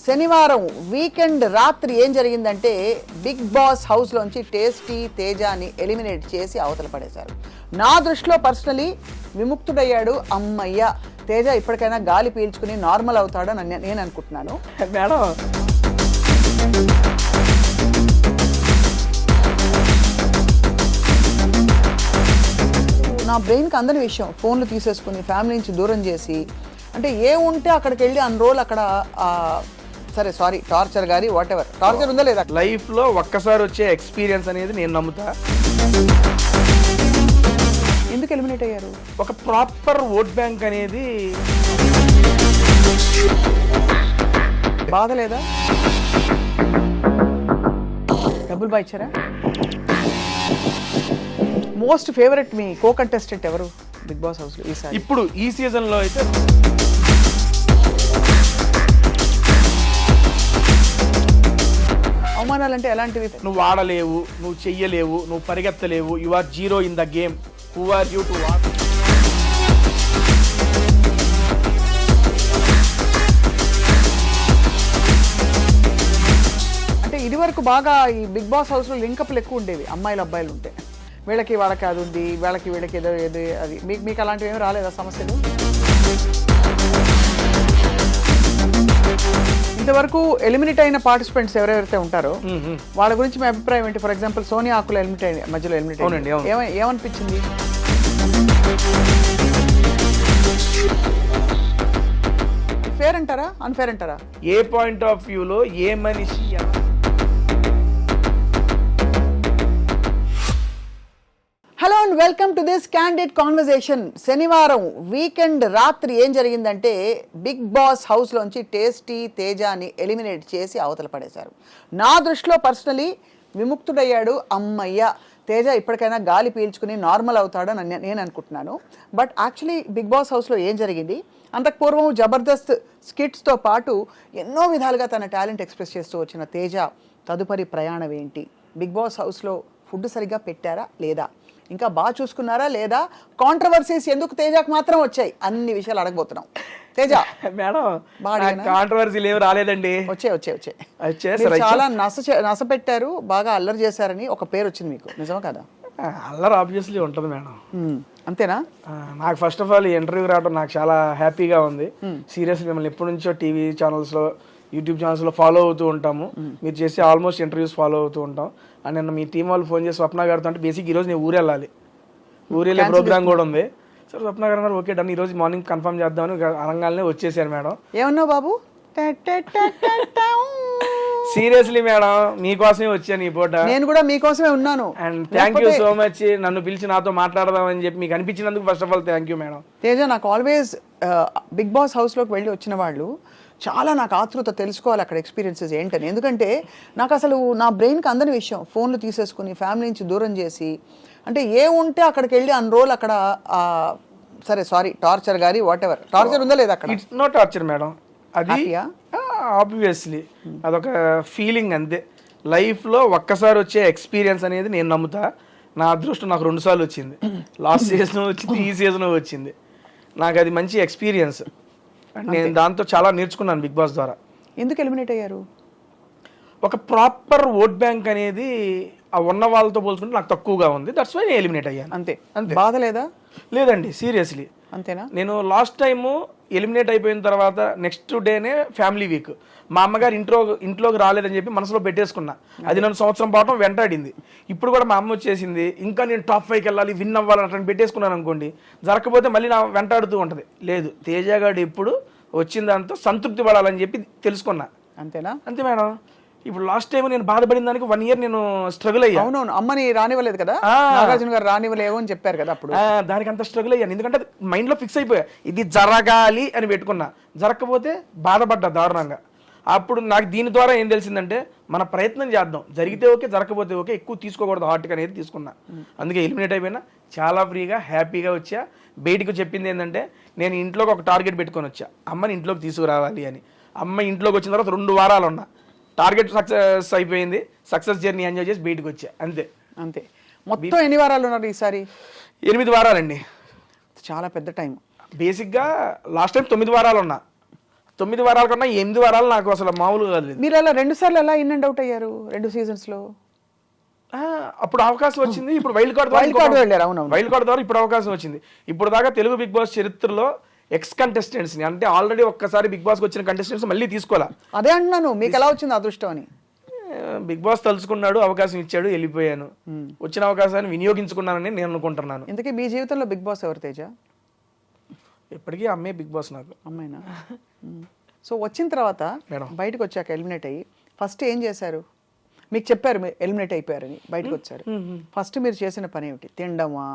శనివారం వీకెండ్ రాత్రి ఏం జరిగిందంటే బిగ్ బాస్ హౌస్లోంచి టేస్టీ తేజాని ఎలిమినేట్ చేసి అవతల పడేశారు. నా దృష్టిలో పర్సనలీ విముక్తుడయ్యాడు. అమ్మయ్య, తేజ ఇప్పటికైనా గాలి పీల్చుకుని నార్మల్ అవుతాడని నేను అనుకుంటున్నాను. మేడం నా బ్రెయిన్కి అందని విషయం, ఫోన్లు తీసేసుకుని ఫ్యామిలీ నుంచి దూరం చేసి, అంటే ఏముంటే అక్కడికి వెళ్ళి అన్ని రోజులు అక్కడ సరే సారీ టార్చర్ గారి వాట్ ఎవర్ టార్చర్ ఉందా లేదా లైఫ్లో ఒక్కసారి వచ్చే ఎక్స్పీరియన్స్ అనేది నేను నమ్ముతా. ఎందుకు ఎలిమినేట్ అయ్యారు? ఒక ప్రాపర్ ఓట్ బ్యాంక్ అనేది బాధ లేదా? డబ్బులు బాగా ఇచ్చారా? మోస్ట్ ఫేవరెట్ మీ కో కంటెస్టెంట్ ఎవరు బిగ్ బాస్ హౌస్లో ఈసారి? ఇప్పుడు ఈ సీజన్లో అయితే అవమానాలంటే ఎలాంటివి? నువ్వు ఆడలేవు, నువ్వు చెయ్యలేవు, నువ్వు పరిగెత్తలేవు, you are zero in the game, who are you to what? అంటే ఇది వరకు బాగా ఈ బిగ్ బాస్ హౌస్లో లింకప్లు ఎక్కువ ఉండేవి, అమ్మాయిలు అబ్బాయిలు ఉంటే. వీళ్ళకి వాళ్ళకి అది ఉంది, వీళ్ళకి ఏదో ఏది అది. మీకు అలాంటివి ఏమి రాలేదా సమస్యలు? ఇంతవరకు ఎలిమినేట్ అయిన పార్టిసిపెంట్స్ ఎవరెవరైతే ఉంటారో వాళ్ళ గురించి మీ అభిప్రాయం ఏంటి? ఫర్ ఎగ్జాంపుల్ సోనియా ఆకుల మధ్యలో ఎలిమినేట్ అవునండి, ఏమనిపించింది? ఫేర్ అంటారా, అన్ఫేర్ అంటారా? ఏ పాయింట్ ఆఫ్ వ్యూలో ఏ మనిషి hello and welcome to this candid conversation. శనివారం వీకెండ్ రాత్రి ఏం జరిగిందంటే బిగ్ బాస్ హౌస్లోంచి టేస్టీ తేజాని ఎలిమినేట్ చేసి అవతల పడేశారు. నా దృష్టిలో పర్సనలీ విముక్తుడయ్యాడు. అమ్మయ్య, తేజ ఇప్పటికైనా గాలి పీల్చుకుని నార్మల్ అవుతాడని నేను అనుకుంటున్నాను. బట్ యాక్చువల్లీ బిగ్ బాస్ హౌస్లో ఏం జరిగింది? అంతకు పూర్వం జబర్దస్త్ స్కిట్స్తో పాటు ఎన్నో విధాలుగా తన టాలెంట్ ఎక్స్ప్రెస్ చేస్తూ వచ్చిన తేజ తదుపరి ప్రయాణం ఏంటి? బిగ్ బాస్ హౌస్లో ఫుడ్ సరిగ్గా పెట్టారా లేదా? ఇంకా బాగా చూసుకున్నారా లేదా? కాంట్రవర్సీస్ ఎందుకు తేజకు మాత్రం వచ్చాయి? అన్ని విషయాలు అడగబోతున్నాం. తేజ మేడం కాంట్రవర్సీలు ఏమి రాలేదండి. వచ్చాయి చాలా నస పెట్టారు, బాగా అల్లరి చేశారని ఒక పేరు వచ్చింది మీకు, నిజమా కదా? అల్లరి ఆబ్వియస్లీ ఉంటుంది మేడం. అంతేనా? నాకు ఫస్ట్ ఆఫ్ ఆల్ ఈ ఇంటర్వ్యూ రావడం నాకు చాలా హ్యాపీగా ఉంది. సీరియస్లీ మిమ్మల్ని ఎప్పటి నుంచో టీవీ ఛానల్స్లో, యూట్యూబ్ ఛానల్స్లో ఫాలో అవుతూ ఉంటాము. మీరు చేసే ఆల్మోస్ట్ ఇంటర్వ్యూస్ ఫాలో అవుతూ ఉంటాం. అండ్ నిన్న మీ టీం వాళ్ళు ఫోన్ చేసి స్వప్న గారితో అంటే బేసిక్ ఈరోజు నేను ఊరెళ్ళాలి, ఊరెళ్ళే ప్రోగ్రామ్ కూడా ఉంది. సో స్వప్న గారు అన్నారు ఓకే డన్, ఈరోజు మార్నింగ్ కన్ఫర్మ్ చేద్దామని అనగానే వచ్చేసారు మేడం. ఏమన్నావు బాబు? సీరియస్లీ మేడం మీకోసమే వచ్చాను ఈ పూట. నేను కూడా మీకోసమే ఉన్నాను. And thank you so much నన్ను పిలిచి నాతో మాట్లాడదామని చెప్పి మీకు అనిపించినందుకు first of all thank you madam. Teja, నాకు ఆల్వేస్ బిగ్ బాస్ హౌస్లోకి వెళ్ళి వచ్చిన వాళ్ళు చాలా నాకు ఆతృత తెలుసుకోవాలి అక్కడ ఎక్స్పీరియన్సెస్ ఏంటని. ఎందుకంటే నాకు అసలు నా బ్రెయిన్కి అందని విషయం, ఫోన్లు తీసేసుకుని ఫ్యామిలీ నుంచి దూరం చేసి, అంటే ఏముంటే అక్కడికి వెళ్ళి అన్ని రోజులు అక్కడ సరే సారీ టార్చర్ గారి వాట్ ఎవర్ టార్చర్ ఉందా లేదా అక్కడ? ఇట్స్ నో టార్చర్ మేడం, అది ఆబ్వియస్లీ అదొక ఫీలింగ్ అంతే. లైఫ్లో ఒక్కసారి వచ్చే ఎక్స్పీరియన్స్ అనేది నేను నమ్ముతా. నా అదృష్టం నాకు 2 సార్లు వచ్చింది. లాస్ట్ సీజన్ వచ్చింది, ఈ సీజన్ వచ్చింది. నాకు అది మంచి ఎక్స్పీరియన్స్. నేను దాంతో చాలా నేర్చుకున్నాను బిగ్ బాస్ ద్వారా. ఎందుకు ఎలిమినేట్ అయ్యారు? ఒక ప్రాపర్ ఓట్ బ్యాంక్ అనేది ఆ ఉన్న వాళ్ళతో పోల్చుకుంటే నాకు తక్కువగా ఉంది. దట్స్ వై నేను ఎలిమినేట్ అయ్యాను. అంతే. బాధ లేదా? లేదండి, సీరియస్లీ. అంతేనా? నేను లాస్ట్ టైము ఎలిమినేట్ అయిపోయిన తర్వాత నెక్స్ట్ డేనే ఫ్యామిలీ వీక్. మా అమ్మగారు ఇంట్లోకి రాలేదని చెప్పి మనసులో పెట్టేసుకున్నా. అది నన్ను సంవత్సరం పాటు వెంటాడింది. ఇప్పుడు కూడా మా అమ్మ వచ్చేసింది, ఇంకా నేను టాప్ 5కి వెళ్ళాలి, విన్ అవ్వాలి అట్లా పెట్టేసుకున్నాను అనుకోండి, జరగకపోతే మళ్ళీ నా వెంటాడుతూ ఉంటుంది. లేదు, తేజగాడు ఎప్పుడు వచ్చిన దాంతో సంతృప్తి పడాలని చెప్పి తెలుసుకున్నా. అంతేనా? అంతే మేడం. ఇప్పుడు లాస్ట్ టైం నేను బాధపడిన దానికి 1 year నేను స్ట్రగుల్ అయ్యాను. అవునవును, అమ్మని రానివ్వలేదు కదా, నాగార్జున గారు రానివ్వలేవు అని చెప్పారు కదా అప్పుడు. దానికి అంత స్ట్రగుల్ అయ్యాను, ఎందుకంటే మైండ్లో ఫిక్స్ అయిపోయా ఇది జరగాలి అని పెట్టుకున్నా. జరగకపోతే బాధపడ్డా దారుణంగా. అప్పుడు నాకు దీని ద్వారా ఏం తెలిసిందంటే మన ప్రయత్నం చేద్దాం, జరిగితే ఓకే, జరగకపోతే ఓకే, ఎక్కువ తీసుకోకూడదు హార్ట్గా అనేది తీసుకున్నా. అందుకే ఎలిమినేట్ అయిపోయినా చాలా ఫ్రీగా హ్యాపీగా వచ్చా. బయటకు చెప్పింది ఏంటంటే నేను ఇంట్లోకి ఒక టార్గెట్ పెట్టుకొని వచ్చా, అమ్మని ఇంట్లోకి తీసుకురావాలి అని. అమ్మ ఇంట్లోకి వచ్చిన తర్వాత 2 వారాలు ఉన్నా, టార్గెట్ సక్సెస్ అయిపోయింది, సక్సెస్ జర్నీ ఎంజాయ్ చేసి బయటకు వచ్చా. అంతే. మొత్తం ఎన్ని వారాలు ఉన్నారు ఈసారి? 8 వారాలండి. చాలా పెద్ద టైం. బేసిక్గా లాస్ట్ టైం 9 వారాలు ఉన్నా, 9 వారాల కన్నా 8 వారాలు నాకు అసలు మామూలుగా కాదు. మీరు అలా 2 సార్లు ఎలా ఇన్ అండ్ అవుట్ అయ్యారు 2 సీజన్స్ లో? అప్పుడు అవకాశం వచ్చింది. ఇప్పుడు వైల్డ్ కార్డ్ వెళ్ళారు. అవునవును, వైల్డ్ కార్డ్ ద్వారా ఇప్పుడు అవకాశం వచ్చింది. ఇప్పుడు దాకా తెలుగు బిగ్ బాస్ చరిత్రలో ఎక్స్ కంటెస్టెంట్స్ ని, అంటే ఆల్రెడీ ఒక్కసారి బిగ్ బాస్ వచ్చిన కంటెస్టెంట్స్ మళ్ళీ తీసుకోవాలా. అదే అంటున్నాను, మీకు ఎలా వచ్చింది అదృష్టం అని. బిగ్ బాస్ తలుచుకున్నాడు, అవకాశం ఇచ్చాడు, వెళ్ళిపోయాను. వచ్చిన అవకాశాన్ని వినియోగించుకున్నానని నేను అనుకుంటున్నాను. ఇంతకీ మీ జీవితంలో బిగ్ బాస్ ఎవరు తేజ? ఎప్పటికీ అమ్మే బిగ్ బాస్ నాకు. అమ్మాయినా? సో వచ్చిన తర్వాత మేడం బయటకు వచ్చాక ఎలిమినేట్ అయ్యి ఫస్ట్ ఏం చేశారు? మీకు చెప్పారు మీరు ఎలిమినేట్ అయిపోయారని, బయటకు వచ్చారు. ఫస్ట్ మీరు చేసిన పని ఏమిటి? తినడమా,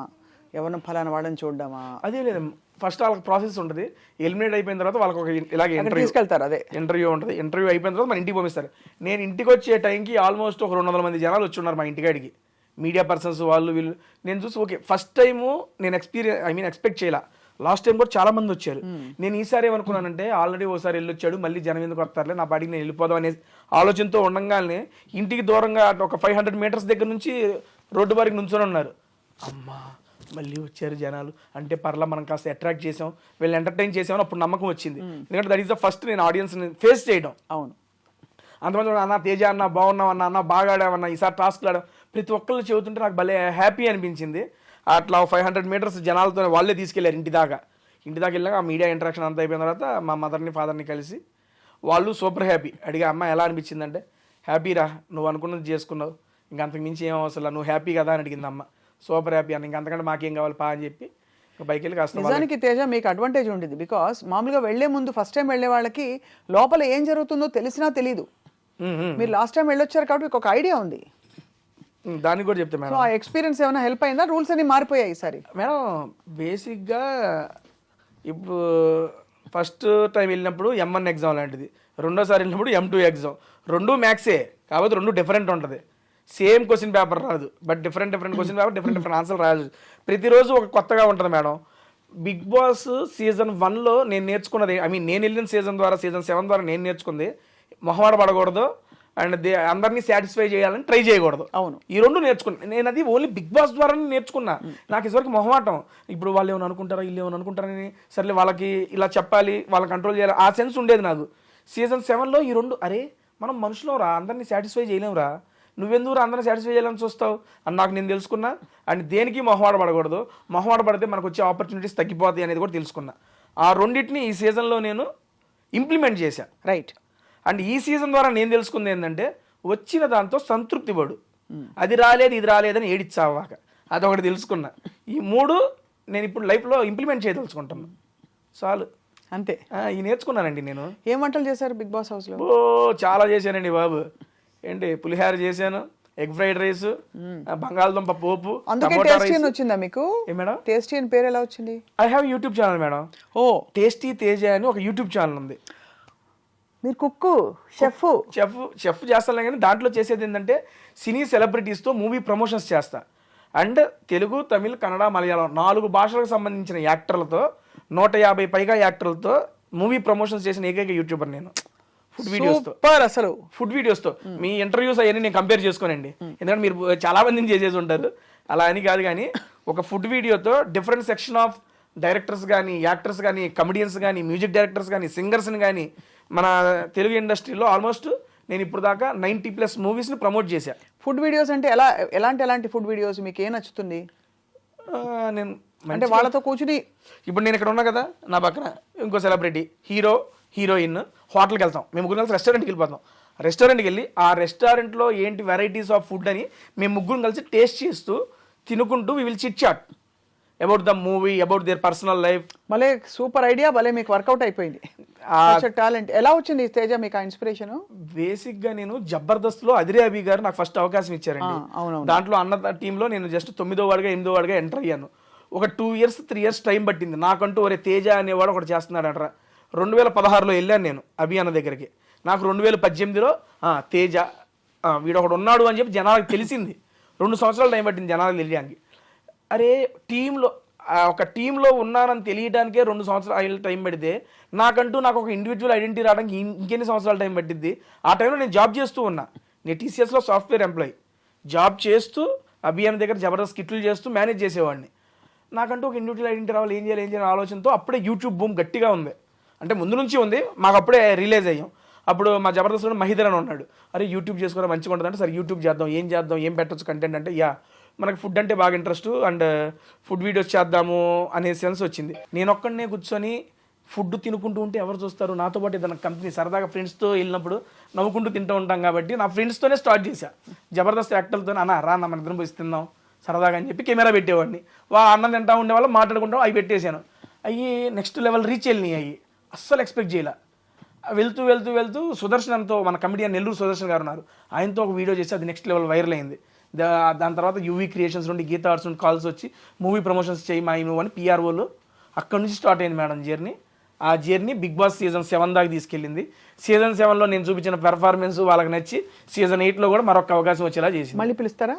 ఎవరిని ఫలానా వాళ్ళని చూడడమా? అదే లేదు, ఫస్ట్ వాళ్ళకి ప్రాసెస్ ఉంటుంది. ఎలిమినేట్ అయిపోయిన తర్వాత వాళ్ళకి ఒక ఇలాగే తీసుకెళ్తారు. అదే ఇంటర్వ్యూ ఉంటుంది. ఇంటర్వ్యూ అయిపోయిన తర్వాత మన ఇంటికి పంపిస్తారు. నేను ఇంటికి వచ్చే టైంకి ఆల్మోస్ట్ ఒక 200 మంది జనాలు వచ్చి ఉన్నారు మా ఇంటికాడికి, మీడియా పర్సన్స్ వాళ్ళు వీళ్ళు. నేను చూసి ఓకే, ఫస్ట్ టైము నేను ఎక్స్పెక్ట్ చేయాల. లాస్ట్ టైం కూడా చాలా మంది వచ్చారు. నేను ఈసారి ఏమనుకున్నానంటే ఆల్రెడీ ఓసారి వెళ్ళొచ్చాడు, మళ్ళీ జనం ఎందుకు వస్తారులే, నా పాటికి నేను వెళ్ళిపోదాం అనే ఆలోచనతో ఉండగానే ఇంటికి దూరంగా ఒక 500 మీటర్స్ దగ్గర నుంచి రోడ్డు వారికి నుంచొని ఉన్నారు. అమ్మా మళ్ళీ వచ్చారు జనాలు అంటే పర్లా మనం కాస్త అట్రాక్ట్ చేసాం, వీళ్ళు ఎంటర్టైన్ చేసామని అప్పుడు నమ్మకం వచ్చింది. ఎందుకంటే దట్ ఈస్ ద ఫస్ట్ నేను ఆడియన్స్ని ఫేస్ చేయడం. అవును, అంతమంది అన్న తేజ అన్న బాగున్నావు అన్న బాగా ఆడామన్నా, ఈసారి టాస్క్లు ఆడాం, ప్రతి ఒక్కళ్ళు చెబుతుంటే నాకు భలే హ్యాపీ అనిపించింది. అట్లా 500 మీటర్స్ జనాలతో వాళ్ళే తీసుకెళ్లారు ఇంటి దాకా వెళ్ళాక ఆ మీడియా ఇంటరాక్షన్ అంతా అయిపోయిన తర్వాత మా మదర్ని ఫాదర్ని కలిసి వాళ్ళు సూపర్ హ్యాపీ. అడిగా అమ్మ ఎలా అనిపించిందంటే, హ్యాపీరా, నువ్వు అనుకున్నది చేసుకున్నావు, ఇంకంతకు మించి ఏం అవసరం, నువ్వు హ్యాపీ కదా అని అడిగింది అమ్మ. సూపర్ హ్యాపీ అన్న, ఇంకంతకంటే మాకేం కావాలి పా అని చెప్పి బైక్ వెళ్ళి కాస్త. నిజానికి తేజ మీకు అడ్వాంటేజ్ ఉండేది, బికాస్ మామూలుగా వెళ్లే ముందు ఫస్ట్ టైం వెళ్లే వాళ్ళకి లోపల ఏం జరుగుతుందో తెలిసినా తెలీదు. మీరు లాస్ట్ టైం వెళ్ళొచ్చారు కాబట్టి మీకు ఒక ఐడియా ఉంది. దానికి కూడా చెప్తే మేడం, ఆ ఎక్స్పీరియన్స్ ఏమైనా హెల్ప్ అయిందా? రూల్స్ అన్ని మారిపోయాయి ఈసారి మేడం. బేసిక్గా ఇప్పుడు ఫస్ట్ టైం వెళ్ళినప్పుడు M1 ఎగ్జామ్ లాంటిది, రెండోసారి వెళ్ళినప్పుడు M2 ఎగ్జామ్. 2 మ్యాథ్సే కాబట్టి 2 డిఫరెంట్ ఉంటుంది. సేమ్ క్వశ్చన్ పేపర్ రాదు, but different question paper, different answer రాదు. ప్రతిరోజు ఒక కొత్తగా ఉంటుంది మేడం. బిగ్ బాస్ సీజన్ 1లో నేను నేర్చుకున్నది, నేను వెళ్ళిన సీజన్ 7 ద్వారా నేను నేర్చుకుంది, మొహమాట పడకూడదు అండ్ అందరినీ సాటిస్ఫై చేయాలని ట్రై చేయకూడదు. అవును, ఈ 2 నేర్చుకున్నా నేను. అది ఓన్లీ బిగ్ బాస్ ద్వారానే నేర్చుకున్నా. నాకు ఇదివరకు మొహమాటం, ఇప్పుడు వాళ్ళు ఏమైనా అనుకుంటారా, వీళ్ళు ఏమైనా అనుకుంటారని, సర్లే వాళ్ళకి ఇలా చెప్పాలి, వాళ్ళని కంట్రోల్ చేయాలి, ఆ సెన్స్ ఉండేది నాకు. సీజన్ 7లో ఈ 2, అరే మనం మనుషులం రా, అందరినీ సాటిస్ఫై చేయలేమురా, నువ్వెందుకు అందరినీ సాటిస్ఫై చేయాలని చూస్తావు అని నాకు నేను తెలుసుకున్నా. అండ్ దేనికి మొహమాట పడకూడదు, మొహమాట పడితే మనకు వచ్చే ఆపర్చునిటీస్ తగ్గిపోతాయి అనేది కూడా తెలుసుకున్నా. ఆ రెండింటిని ఈ సీజన్లో నేను ఇంప్లిమెంట్ చేశాను. రైట్. అండ్ ఈ సీజన్ ద్వారా నేను తెలుసుకుంది ఏంటంటే, వచ్చిన దాంతో సంతృప్తి పడు, అది రాలేదు ఇది రాలేదని ఏడిచ్చావాక, అదొకటి తెలుసుకున్నా. ఈ 3 నేను ఇప్పుడు లైఫ్లో ఇంప్లిమెంట్ చేయదలుచుకుంటున్నాను. చాలు, అంతే. ఈ నేర్చుకున్నానండి నేను. ఏం వంటలు చేశారు బిగ్ బాస్ హౌస్లో? చాలా చేశానండి బాబు. ఏంటి, పులిహార చేశాను, ఎగ్ ఫ్రైడ్ రైస్, బంగాళదుంప పోపు. అందుకే టేస్టీ అని వచ్చిందా మీకు? మేడం టేస్టీ అని పేరు ఎలా వచ్చింది? I have YouTube channel madam. Oh, tasty Teja అని ఒక యూట్యూబ్ ఛానల్ ఉంది. మీరు కుక్కు, చెఫ్ చేస్తాను, కానీ దాంట్లో చేసేది ఏంటంటే సినీ సెలబ్రిటీస్తో మూవీ ప్రమోషన్స్ చేస్తా. అండ్ తెలుగు, తమిళ్, కన్నడ, మలయాళం 4 భాషలకు సంబంధించిన యాక్టర్లతో 150 పైగా యాక్టర్లతో మూవీ ప్రమోషన్స్ చేసిన ఏకైక యూట్యూబర్ నేను. ఫుడ్ వీడియోస్తో మీ ఇంటర్వ్యూస్ అవన్నీ నేను కంపేర్ చేసుకోనండి, ఎందుకంటే మీరు చాలా మందిని చేసేసి ఉంటారు. అలా అని కాదు, కానీ ఒక ఫుడ్ వీడియోతో డిఫరెంట్ సెక్షన్ ఆఫ్ డైరెక్టర్స్ కానీ, యాక్టర్స్ కానీ, కమెడియన్స్ కానీ, మ్యూజిక్ డైరెక్టర్స్ కానీ, సింగర్స్ని కానీ మన తెలుగు ఇండస్ట్రీలో ఆల్మోస్ట్ నేను ఇప్పుడు దాకా 90+ మూవీస్ని ప్రమోట్ చేశా. ఫుడ్ వీడియోస్ అంటే ఎలాంటి ఫుడ్ వీడియోస్ మీకు ఏం నచ్చుతుంది? నేను అంటే వాళ్ళతో కూర్చుని, ఇప్పుడు నేను ఇక్కడ ఉన్నా కదా, నా పక్కన ఇంకో సెలబ్రిటీ, హీరో, హీరోయిన్, హోటల్కి వెళ్తాం, మేము ముగ్గురు కలిసి రెస్టారెంట్కి వెళ్ళిపోతాం. రెస్టారెంట్కి వెళ్ళి ఆ రెస్టారెంట్లో ఏంటి వెరైటీస్ ఆఫ్ ఫుడ్ అని మేము ముగ్గురు కలిసి టేస్ట్ చేస్తూ తినుకుంటూ we will chit chat about the movie, about their personal life. భలే సూపర్ ఐడియా, భలే మీకు వర్కౌట్ అయిపోయింది. టాలెంట్ ఎలా వచ్చింది తేజ మీకు ఆ ఇన్స్పిరేషన్? బేసిక్గా నేను జబర్దస్త్లో అదిరే అభి గారు నాకు ఫస్ట్ అవకాశం ఇచ్చారండి. దాంట్లో అన్న టీంలో నేను జస్ట్ 9వ వాడిగా 8వ వాడిగా ఎంటర్ అయ్యాను. ఒక 2 years 3 years టైం పట్టింది నాకంటూ. ఒరే తేజ అనేవాడు ఒకటి చేస్తున్నాడు అంటారా. 2016లో వెళ్ళాను నేను అభి అన్న దగ్గరికి. నాకు 2018లో తేజ వీడు ఒకడు ఉన్నాడు అని చెప్పి జనాలకు తెలిసింది. 2 సంవత్సరాలు టైం పట్టింది జనాలకు తెలియడానికి. అరే ఒక టీంలో ఉన్నానని తెలియడానికే 2 సంవత్సరాలు టైం పడితే నాకు ఒక ఇండివిజువల్ ఐడెంటిటీ రావడానికి ఇంకెన్ని సంవత్సరాలు టైం పట్టింది. ఆ టైంలో నేను జాబ్ చేస్తూ ఉన్నా. నేను TCSలో సాఫ్ట్వేర్ ఎంప్లాయీ జాబ్ చేస్తూ అభియాన్ దగ్గర జబర్దస్త్ స్కిట్లు చేస్తూ మేనేజ్ చేసేవాడిని. నాకంటూ ఒక ఇండివిజువల్ ఐడెంటిటీ రావాలి, ఏం చేయాలి ఆలోచనతో అప్పుడే యూట్యూబ్ బూమ్ గట్టిగా ఉంది. అంటే ముందు నుంచి ఉంది, మాకు అప్పుడే రిలీజ్ అయ్యాం. అప్పుడు మా జబర్దస్త్లో మహిదర్ అని ఉన్నాడు, అరే యూట్యూబ్ చేసుకోవడం మంచిగా ఉంటుంది అంటే, సరే యూట్యూబ్ చేద్దాం, ఏం పెట్టచ్చు కంటెంట్ అంటే, మనకి ఫుడ్ అంటే బాగా ఇంట్రెస్ట్ అండ్ ఫుడ్ వీడియోస్ చేద్దాము అనే సెన్స్ వచ్చింది. నేను ఒక్కడనే కూర్చొని ఫుడ్ తినుకుంటూ ఉంటే ఎవరు చూస్తారు, నాతో పాటు ఏదైనా కంపెనీ సరదాగా ఫ్రెండ్స్తో వెళ్ళినప్పుడు నవ్వుకుంటూ తింటూ ఉంటాం కాబట్టి నా ఫ్రెండ్స్తోనే స్టార్ట్ చేశా. జబర్దస్త్ యాక్టర్లతో రా మన ఇద్దరం పోయి తిందాం సరదాగా అని చెప్పి కెమెరా పెట్టేవాడిని. అన్నం తింటా ఉండేవాళ్ళు, మాట్లాడుకుంటాం, అవి పెట్టేశాను. అవి నెక్స్ట్ లెవెల్ రీచ్ వెళ్ళినాయి. అవి అస్సలు ఎక్స్పెక్ట్ చేయలే. వెళ్తూ సుదర్శనంతో, మన కమిడియన్ నెల్లూరు సుదర్శన్ గారు ఉన్నారు, ఆయనతో ఒక వీడియో చేసి అది నెక్స్ట్ లెవెల్ వైరల్ అయింది. దాని తర్వాత యూవీ క్రియేషన్స్ నుండి గీతా ఆర్ట్స్ నుండి కాల్స్ వచ్చి మూవీ ప్రమోషన్స్ చేయి మా నువ్వు అని పిఆర్ఓలు. అక్కడ నుంచి స్టార్ట్ అయింది మేడం జర్నీ. ఆ జర్నీ బిగ్ బాస్ సీజన్ 7 దాకా తీసుకెళ్ళింది. సీజన్ 7లో నేను చూపించిన పెర్ఫార్మెన్స్ వాళ్ళకి నచ్చి సీజన్ 8లో కూడా మరొక అవకాశం వచ్చేలా చేసింది. మళ్ళీ పిలుస్తారా?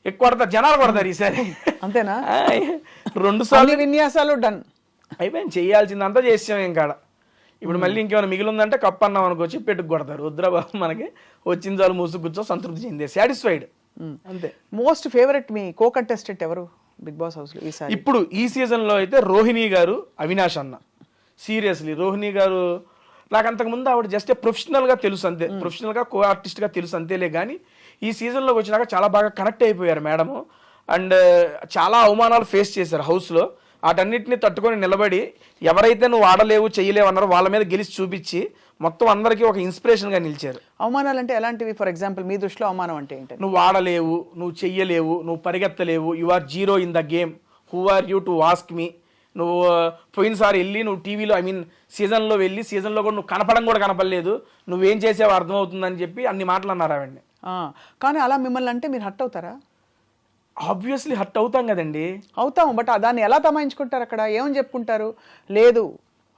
ఎక్కువ కొడతారు, జనాలు కొడతారు ఈసారి. అంతేనా? 2 సార్లు విన్యాసాలు డన్ అయిపోయింది, చేయాల్సిందంతా చేసాం. ఇంకా ఇప్పుడు మళ్ళీ ఇంకేమైనా మిగిలిందంటే కప్పు అన్నాం అనుకోవచ్చు, పెట్టుకు కొడతారు. వద్దురా బాబు, మనకి వచ్చిన చాలు మూసు కూర్చో సంతృప్తి చెందే, సాటిస్ఫైడ్ అంతే. మోస్ట్ ఫేవరెట్ మీ కో కంటెస్టెంట్ ఎవరు బిగ్ బాస్ హౌస్ లో ఈసారి? ఇప్పుడు ఈ సీజన్లో అయితే రోహిణి గారు, అవినాష్ అన్న. సీరియస్లీ రోహిణి గారు నాకు అంతకుముందు ఆవిడ జస్ట్ ప్రొఫెషనల్గా తెలుసు అంతే, ప్రొఫెషనల్గా కో ఆర్టిస్ట్గా తెలుసు అంతేలే. కానీ ఈ సీజన్లోకి వచ్చినాక చాలా బాగా కనెక్ట్ అయిపోయారు మేడము. అండ్ చాలా అవమానాలు ఫేస్ చేశారు హౌస్లో. వాటన్నిటిని తట్టుకొని నిలబడి ఎవరైతే నువ్వు ఆడలేవు చెయ్యలేవు అన్నారో వాళ్ళ మీద గెలిచి చూపించి మొత్తం అందరికీ ఒక ఇన్స్పిరేషన్గా నిలిచారు. అవమానాలు అంటే ఎలాంటివి? ఫర్ ఎగ్జాంపుల్ మీ దృష్టిలో అవమానం అంటే ఏంటి? నువ్వు ఆడలేవు, నువ్వు చెయ్యలేవు, నువ్వు పరిగెత్తలేవు, you are zero in the game, who are you to ask me. నువ్వు పోయినసారి వెళ్ళి నువ్వు టీవీలో సీజన్లో వెళ్ళి సీజన్లో కూడా నువ్వు కనపడం కూడా కనపడలేదు, నువ్వేం చేసావో అర్థమవుతుందని చెప్పి అన్ని మాటలు అన్నారు ఆవిడ్ని. కానీ అలా మిమ్మల్ని అంటే మీరు హర్ట్ అవుతారా? ఆబ్వియస్లీ హర్ట్ అవుతాం కదండి. అవుతాం, బట్ దాన్ని ఎలా తమాయించుకుంటారు? అక్కడ ఏమని చెప్పుకుంటారు? లేదు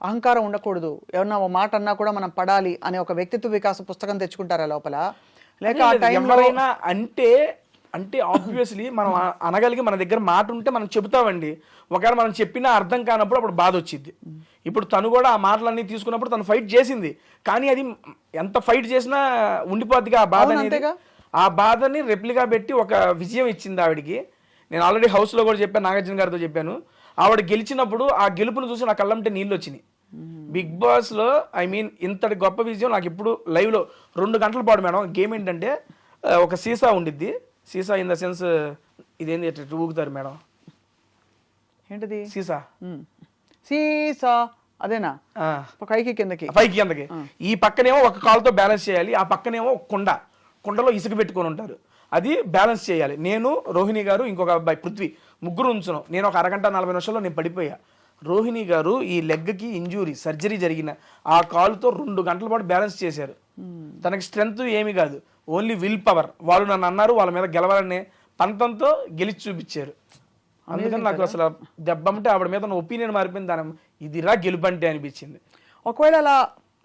అహంకారం ఉండకూడదు, ఎవరన్నా ఒక మాట అన్నా కూడా మనం పడాలి అనే ఒక వ్యక్తిత్వ వికాస పుస్తకం తెచ్చుకుంటారా లోపల? లేక ఆ టైంలో ఎవరైనా అంటే ఆబ్వియస్లీ మనం అనగలిగి మన దగ్గర మాట ఉంటే మనం చెబుతామండి. ఒకవేళ మనం చెప్పినా అర్థం కానప్పుడు అప్పుడు బాధ వచ్చింది. ఇప్పుడు తను కూడా ఆ మాటలన్నీ తీసుకున్నప్పుడు తను ఫైట్ చేసింది, కానీ అది ఎంత ఫైట్ చేసినా ఉండిపోద్దిగా ఆ బాధ అనేది. ఆ బాధని రెప్లిగా పెట్టి ఒక విజయం ఇచ్చింది ఆవిడికి. నేను ఆల్రెడీ హౌస్లో కూడా చెప్పాను, నాగార్జున గారితో చెప్పాను. ఆవిడ గెలిచినప్పుడు ఆ గెలుపును చూసి నా కళ్ళంటే నీళ్ళు వచ్చినాయి. బిగ్ బాస్లో ఇంతటి గొప్ప విజయం నాకు ఇప్పుడు లైవ్లో 2 గంటల పాటు మేడం. గేమ్ ఏంటంటే ఒక సీసా ఉండిద్ది, సీసా ఇన్ ద సెన్స్ ఇదేంది ఎట్లా ఊగుతారు మేడం, ఏంటిది సీసా? సీసా అదేనా? పైకి కిందకి ఈ పక్కనేమో ఒక కాలుతో బ్యాలెన్స్ చేయాలి, ఆ పక్కనేమో కుండలో ఇసుక పెట్టుకొని ఉంటారు, అది బ్యాలెన్స్ చేయాలి. నేను, రోహిణి గారు, ఇంకొక అబ్బాయి పృథ్వీ, ముగ్గురు ఉంచున్నాం. నేను ఒక అరగంట 40 నిమిషాల్లో నేను పడిపోయా. రోహిణి గారు ఈ లెగ్కి ఇంజూరీ సర్జరీ జరిగిన ఆ కాలుతో 2 గంటల పాటు బ్యాలెన్స్ చేశారు. తనకి స్ట్రెంగ్త్ ఏమీ కాదు, ఓన్లీ విల్ పవర్. వాళ్ళు నన్ను అన్నారు వాళ్ళ మీద గెలవాలనే పంతంతో గెలిచి చూపించారు. అందుకని నాకు అసలు దెబ్బంటే ఆవిడ మీద నా ఒపీనియన్ మారిపోయింది. దాని ఇదిరా గెలుపంటే అనిపించింది. ఒకవేళ అలా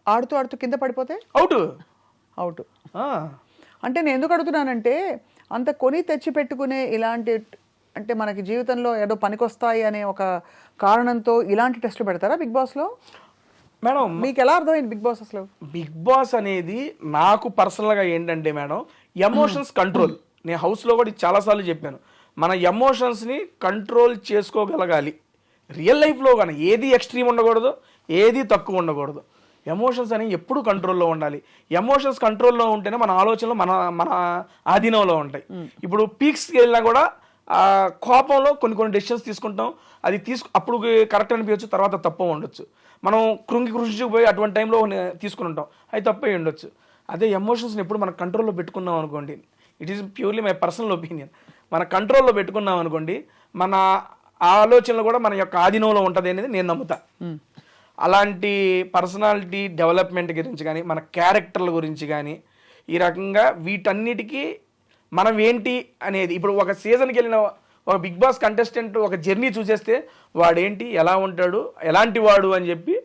ఆడుతూ కింద పడిపోతే అవుట్. అంటే నేను ఎందుకు అడుగుతున్నానంటే అంత కొని తెచ్చి పెట్టుకునే ఇలాంటి, అంటే మనకి జీవితంలో ఏదో పనికొస్తాయి అనే ఒక కారణంతో ఇలాంటి టెస్టులు పెడతారా బిగ్ బాస్లో? మేడం మీకు ఎలా అర్థమైంది బిగ్ బాస్ అసలు? బిగ్ బాస్ అనేది నాకు పర్సనల్గా ఏంటంటే మేడం, ఎమోషన్స్ కంట్రోల్. నేను హౌస్లో కూడా చాలాసార్లు చెప్పాను, మన ఎమోషన్స్ని కంట్రోల్ చేసుకోగలగాలి. రియల్ లైఫ్లో కానీ ఏది ఎక్స్ట్రీమ్ ఉండకూడదు, ఏది తక్కువ ఉండకూడదు. ఎమోషన్స్ అనేవి ఎప్పుడు కంట్రోల్లో ఉండాలి. ఎమోషన్స్ కంట్రోల్లో ఉంటేనే మన ఆలోచనలు మన ఆధీనంలో ఉంటాయి. ఇప్పుడు పీక్స్కి వెళ్ళినా కూడా కోపంలో కొన్ని డెసిషన్స్ తీసుకుంటాం, అది అప్పుడు కరెక్ట్ అనిపించచ్చు, తర్వాత తప్పు ఉండొచ్చు. మనం కృంగిపోయి అటువంటి టైంలో తీసుకుని ఉంటాం, అది తప్పే ఉండొచ్చు. అదే ఎమోషన్స్ని ఎప్పుడు మన కంట్రోల్లో పెట్టుకున్నాం అనుకోండి, it is purely my personal opinion, మన కంట్రోల్లో పెట్టుకున్నాం అనుకోండి, మన ఆలోచనలు కూడా మన యొక్క ఆధీనంలో ఉంటుంది అనేది నేను నమ్ముతా. అలాంటి పర్సనాలిటీ డెవలప్మెంట్ గురించి కానీ, మన క్యారెక్టర్ల గురించి కానీ, ఈ రకంగా వీటన్నిటికీ మనం ఏంటి అనేది, ఇప్పుడు ఒక సీజన్కి వెళ్ళిన ఒక బిగ్ బాస్ కంటెస్టెంట్ ఒక జర్నీ చూసేస్తే వాడేంటి, ఎలా ఉంటాడు, ఎలాంటి వాడు అని చెప్పి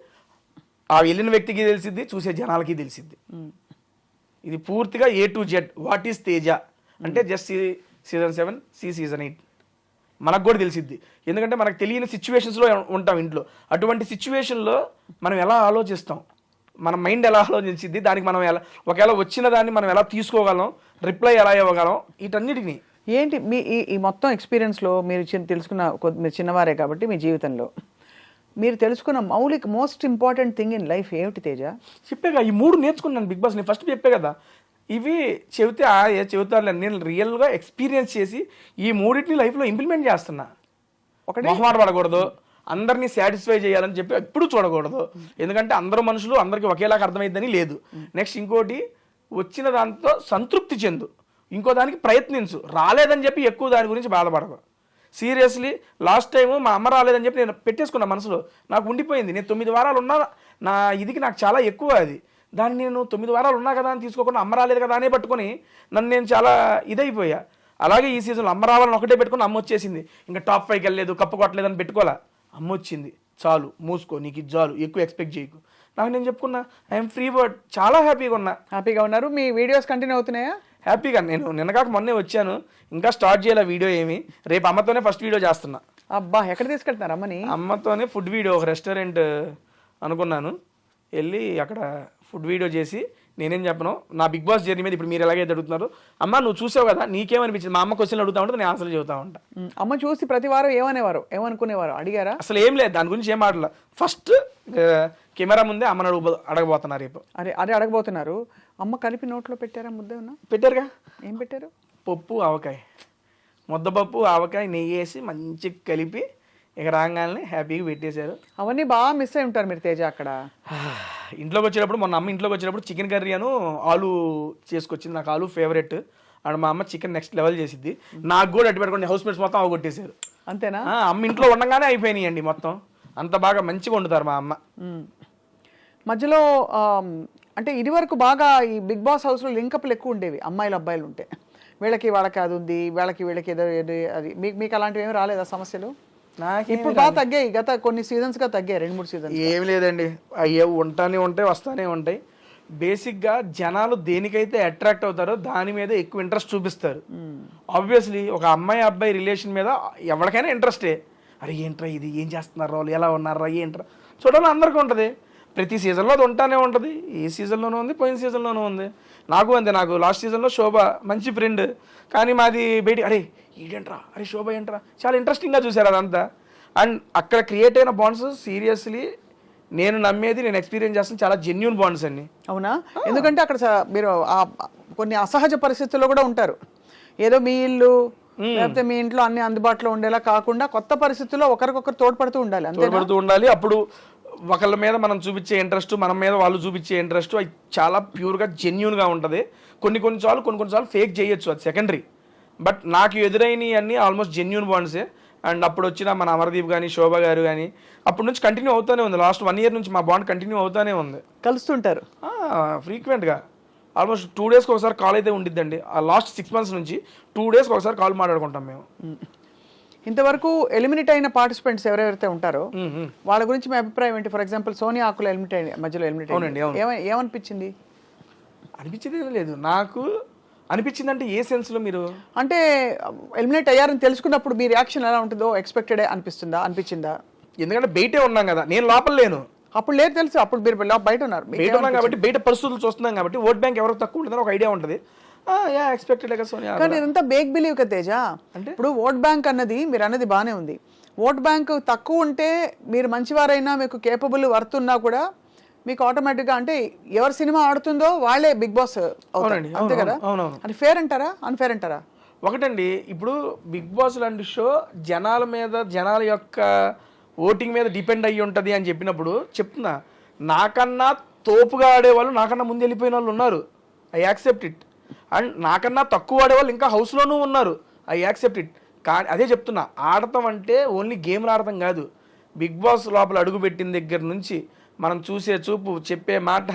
ఆ వెళ్ళిన వ్యక్తికి తెలిసిద్ది, చూసే జనాలకి తెలిసిద్ది. ఇది పూర్తిగా A to Z. What is Teja అంటే జస్ట్ సీజన్ 7, సీజన్ 8 మనకు కూడా తెలిసిద్ది. ఎందుకంటే మనకు తెలియని సిచ్యువేషన్స్లో ఉంటాం ఇంట్లో. అటువంటి సిచ్యువేషన్లో మనం ఎలా ఆలోచిస్తాం, మన మైండ్ ఎలా ఆలోచించిద్ది, దానికి మనం ఒకవేళ వచ్చిన దాన్ని మనం ఎలా తీసుకోగలం, రిప్లై ఎలా ఇవ్వగలం, వీటన్నిటిని ఏంటి మీ ఈ మొత్తం ఎక్స్పీరియన్స్లో మీరు తెలుసుకున్న, మీరు చిన్నవారే కాబట్టి మీ జీవితంలో మీరు తెలుసుకున్న most important thing in life ఏమిటి తేజ? చెప్పాగా ఈ 3 నేర్చుకున్నాను బిగ్ బాస్. నేను ఫస్ట్ చెప్పే కదా, ఇవి చెబితే చెబుతారులే, నేను రియల్గా ఎక్స్పీరియన్స్ చేసి ఈ 3టిని లైఫ్లో ఇంప్లిమెంట్ చేస్తున్నా. ఒకటి మొహమాట పడకూడదు, అందరినీ సాటిస్ఫై చేయాలని చెప్పి ఎప్పుడు చూడకూడదు, ఎందుకంటే అందరూ మనుషులు, అందరికీ ఒకేలాగా అర్థమైద్దని లేదు. నెక్స్ట్ ఇంకోటి, వచ్చిన దాంతో సంతృప్తి చెందు, ఇంకో దానికి ప్రయత్నించు, రాలేదని చెప్పి ఎక్కువ దాని గురించి బాధపడకు. సీరియస్లీ లాస్ట్ టైము మా అమ్మ రాలేదని చెప్పి నేను పెట్టేసుకున్నా మనసులో, నాకు ఉండిపోయింది. నేను 9 వారాలు ఉన్నా, నా ఇదికి నాకు చాలా ఎక్కువ అది. దాన్ని నేను 9 వారాలు ఉన్నా కదా అని తీసుకోకుండా అమ్మ రాలేదు కదా అనే పట్టుకొని నన్ను నేను చాలా ఇదైపోయా. అలాగే ఈ సీజన్లో అమ్మ రావాలని ఒకటే పెట్టుకుని అమ్మ వచ్చేసింది. ఇంకా టాప్ 5కి వెళ్ళలేదు, కప్పు కొట్టలేదని పెట్టుకోలే, అమ్మ వచ్చింది, చాలు మూసుకో, నీకు ఇది చాలు, ఎక్కువ ఎక్స్పెక్ట్ చేయకు. నాకు నేను చెప్పుకున్నా, ఐఎమ్ ఫ్రీ బర్డ్, చాలా హ్యాపీగా ఉన్నా. హ్యాపీగా ఉన్నారు? మీ వీడియోస్ కంటిన్యూ అవుతున్నాయా? హ్యాపీగా. నేను నిన్నగాక మొన్నే వచ్చాను, ఇంకా స్టార్ట్ చేయాలి వీడియో ఏమి. రేపు అమ్మతోనే ఫస్ట్ వీడియో చేస్తున్నా. అబ్బా, ఎక్కడ తీసుకెళ్తున్నారు అమ్మని? అమ్మతోనే ఫుడ్ వీడియో, ఒక రెస్టారెంట్ అనుకున్నాను, వెళ్ళి అక్కడ ఫుడ్ వీడియో చేసి, నేనేం చెప్పను నా బిగ్ బాస్ జర్నీ మీద. ఇప్పుడు మీరు ఎలాగైతే అడుగుతున్నారు, అమ్మ నువ్వు చూసావు కదా, నీకేమనిపించింది? మా అమ్మ క్వశ్చన్లు అడుగుతా ఉంటే నేను ఆన్సర్లు చెబుతా ఉంటా. అమ్మ చూసి ప్రతి వారం ఏమనుకునేవారు? అడిగారా? అసలు ఏం లేదు, దాని గురించి ఏం మాటలు. ఫస్ట్ కెమెరా ముందే అమ్మని అడగబోతున్నారు రేపు. అదే అడగబోతున్నారు. అమ్మ కలిపి నోట్లో పెట్టారా? ముద్ద ఏమన్నా పెట్టారుగా. ఏం పెట్టారు? పప్పు ఆవకాయ, ముద్దపప్పు ఆవకాయ నెయ్యి వేసి మంచిగా కలిపి ఇక రాగానే హ్యాపీగా పెట్టేశారు. అవన్నీ బాగా మిస్ అయి ఉంటారు మీరు తేజ అక్కడ. ఇంట్లోకి వచ్చేటప్పుడు, మొన్న అమ్మ ఇంట్లోకి వచ్చేటప్పుడు చికెన్ కర్రీ అను ఆలు చేసుకొచ్చింది. నాకు ఆలు ఫేవరెట్. అండ్ మా అమ్మ చికెన్ నెక్స్ట్ లెవెల్ చేసిద్ది. నాకు కూడా అటు పెట్టుకోండి, హౌస్ మేట్స్ మొత్తం అవగొట్టేశారు. అంతేనా? అమ్మ ఇంట్లో ఉండగానే అయిపోయినాయండి మొత్తం. అంత బాగా మంచిగా వండుతారు మా అమ్మ. మధ్యలో అంటే ఇది వరకు బాగా ఈ బిగ్ బాస్ హౌస్లో లింకప్లు ఎక్కువ ఉండేవి, అమ్మాయిలు అబ్బాయిలు ఉంటే. వాళ్ళకి అది ఉంది, వీళ్ళకి ఏదో అది. మీకు అలాంటివి ఏమి రాలేదా సమస్యలు? ఇప్పుడు బాగా తగ్గాయి, గత కొన్ని సీజన్స్గా తగ్గాయి, 2-3 సీజన్స్. ఏమి లేదండి, అయ్యే ఉంటానే ఉంటాయి, వస్తానే ఉంటాయి. బేసిక్గా జనాలు దేనికైతే అట్రాక్ట్ అవుతారో దాని మీద ఎక్కువ ఇంట్రెస్ట్ చూపిస్తారు. ఆబ్వియస్లీ ఒక అమ్మాయి అబ్బాయి రిలేషన్ మీద ఎవరికైనా ఇంట్రెస్టే. అరే ఏంట్రా ఇది, ఏం చేస్తున్నారు వాళ్ళు, ఎలా ఉన్నారా, ఏంట్రా చూడాలి అందరికీ ఉంటుంది. ప్రతి సీజన్లో అది ఉంటానే ఉంటుంది. ఈ సీజన్లోనూ ఉంది, పోయిన సీజన్లోనూ ఉంది. నాకు అంతే. నాకు లాస్ట్ సీజన్లో శోభ మంచి ఫ్రెండ్, కానీ మాది బయట అరే ఏంట్రా, అరే శోభ ఏంట్రా, చాలా ఇంట్రెస్టింగ్గా చూశారు అదంతా. అండ్ అక్కడ క్రియేట్ అయిన బాండ్స్ సీరియస్లీ నేను నమ్మేది, నేను ఎక్స్పీరియన్స్ చేస్తాను, చాలా జెన్యూన్ బాండ్స్ అన్ని. అవునా? ఎందుకంటే అక్కడ మీరు కొన్ని అసహజ పరిస్థితుల్లో కూడా ఉంటారు. ఏదో మీ ఇల్లు లేకపోతే మీ ఇంట్లో అన్ని అందుబాటులో ఉండేలా కాకుండా కొత్త పరిస్థితుల్లో ఒకరికొకరు తోడ్పడుతూ ఉండాలి. అప్పుడు ఒకళ్ళ మీద మనం చూపించే ఇంట్రెస్ట్, మన మీద వాళ్ళు చూపించే ఇంట్రెస్ట్, అది చాలా ప్యూర్గా జెన్యూన్గా ఉంటుంది. కొన్నిసార్లు ఫేక్ చేయొచ్చు, అది సెకండరీ. బట్ నాకు ఎదురైనవి అన్నీ ఆల్మోస్ట్ జెన్యూన్ బాండ్సే. అండ్ అప్పుడు వచ్చిన మన అమర్దీప్ కానీ శోభ గారు కానీ అప్పటి నుంచి కంటిన్యూ అవుతూనే ఉంది. లాస్ట్ 1 year నుంచి మా బాండ్ కంటిన్యూ అవుతూనే ఉంది. కలుస్తుంటారు ఫ్రీక్వెంట్గా. ఆల్మోస్ట్ 2 daysకి ఒకసారి కాల్ అయితే ఉండిద్దండి. ఆ లాస్ట్ 6 months నుంచి 2 daysకి ఒకసారి కాల్ మాట్లాడుకుంటాం మేము. ఇంతవరకు ఎలిమినేట్ అయిన పార్టిసిపెంట్స్ ఎవరెవరైతే ఉంటారో వాళ్ళ గురించి మీ అభిప్రాయం ఏంటి? ఫర్ ఎగ్జాంపుల్ సోనియా ఆకుల మధ్యలో ఎలిమినేట్ ఏమనిపించింది? అనిపించింది ఏం లేదు నాకు. అనిపించింది అంటే ఏ సెన్స్లో? మీరు అంటే ఎలిమినేట్ అయ్యారని తెలుసుకున్నప్పుడు మీ రియాక్షన్ ఎలా ఉంటుందో ఎక్స్పెక్టెడ్ అనిపించిందా? ఎందుకంటే బయటే ఉన్నాం కదా, నేను లోపల లేను. అప్పుడు లేదు తెలుసు, అప్పుడు మీరు బయట ఉన్నారు. బయట ఉన్నాం కాబట్టి బయట పరిస్థితులు చూస్తున్నాం కాబట్టి ఓట్ బ్యాంక్ ఎవరికి తక్కువ ఉంటుందని ఒక ఐడియా ఉంటుంది. ఎక్స్పెక్టెడ్ కదా సోనియా. కానీ ఇదంతా బేక్ బిలీవ్ కదా తేజ. అంటే ఇప్పుడు ఓట్ బ్యాంక్ అన్నది మీరు అన్నది బాగానే ఉంది. ఓట్ బ్యాంక్ తక్కువ ఉంటే మీరు మంచివారైనా మీకు కేపబుల్ వర్త్ ఉన్నా కూడా మీకు ఆటోమేటిక్గా అంటే ఎవరి సినిమా ఆడుతుందో వాళ్ళే బిగ్ బాస్ అవునండి. అంతే కదా? అది ఫేర్ అంటారా, అన్ఫేర్ అంటారా? ఒకటండి, ఇప్పుడు బిగ్ బాస్ లాంటి షో జనాల మీద, జనాల యొక్క ఓటింగ్ మీద డిపెండ్ అయ్యి ఉంటుంది అని చెప్పినప్పుడు చెప్తున్నా, నాకన్నా తోపుగా ఆడేవాళ్ళు నాకన్నా ముందు వెళ్ళిపోయిన వాళ్ళు ఉన్నారు. I accept it. అండ్ నాకన్నా తక్కువ ఆడేవాళ్ళు ఇంకా హౌస్లోనూ ఉన్నారు. I accept it. కానీ అదే చెప్తున్నా, ఆడటం అంటే ఓన్లీ గేమ్లు ఆడటం కాదు. బిగ్ బాస్ లోపల అడుగుపెట్టిన దగ్గర నుంచి మనం చూసే చూపు, చెప్పే మాట,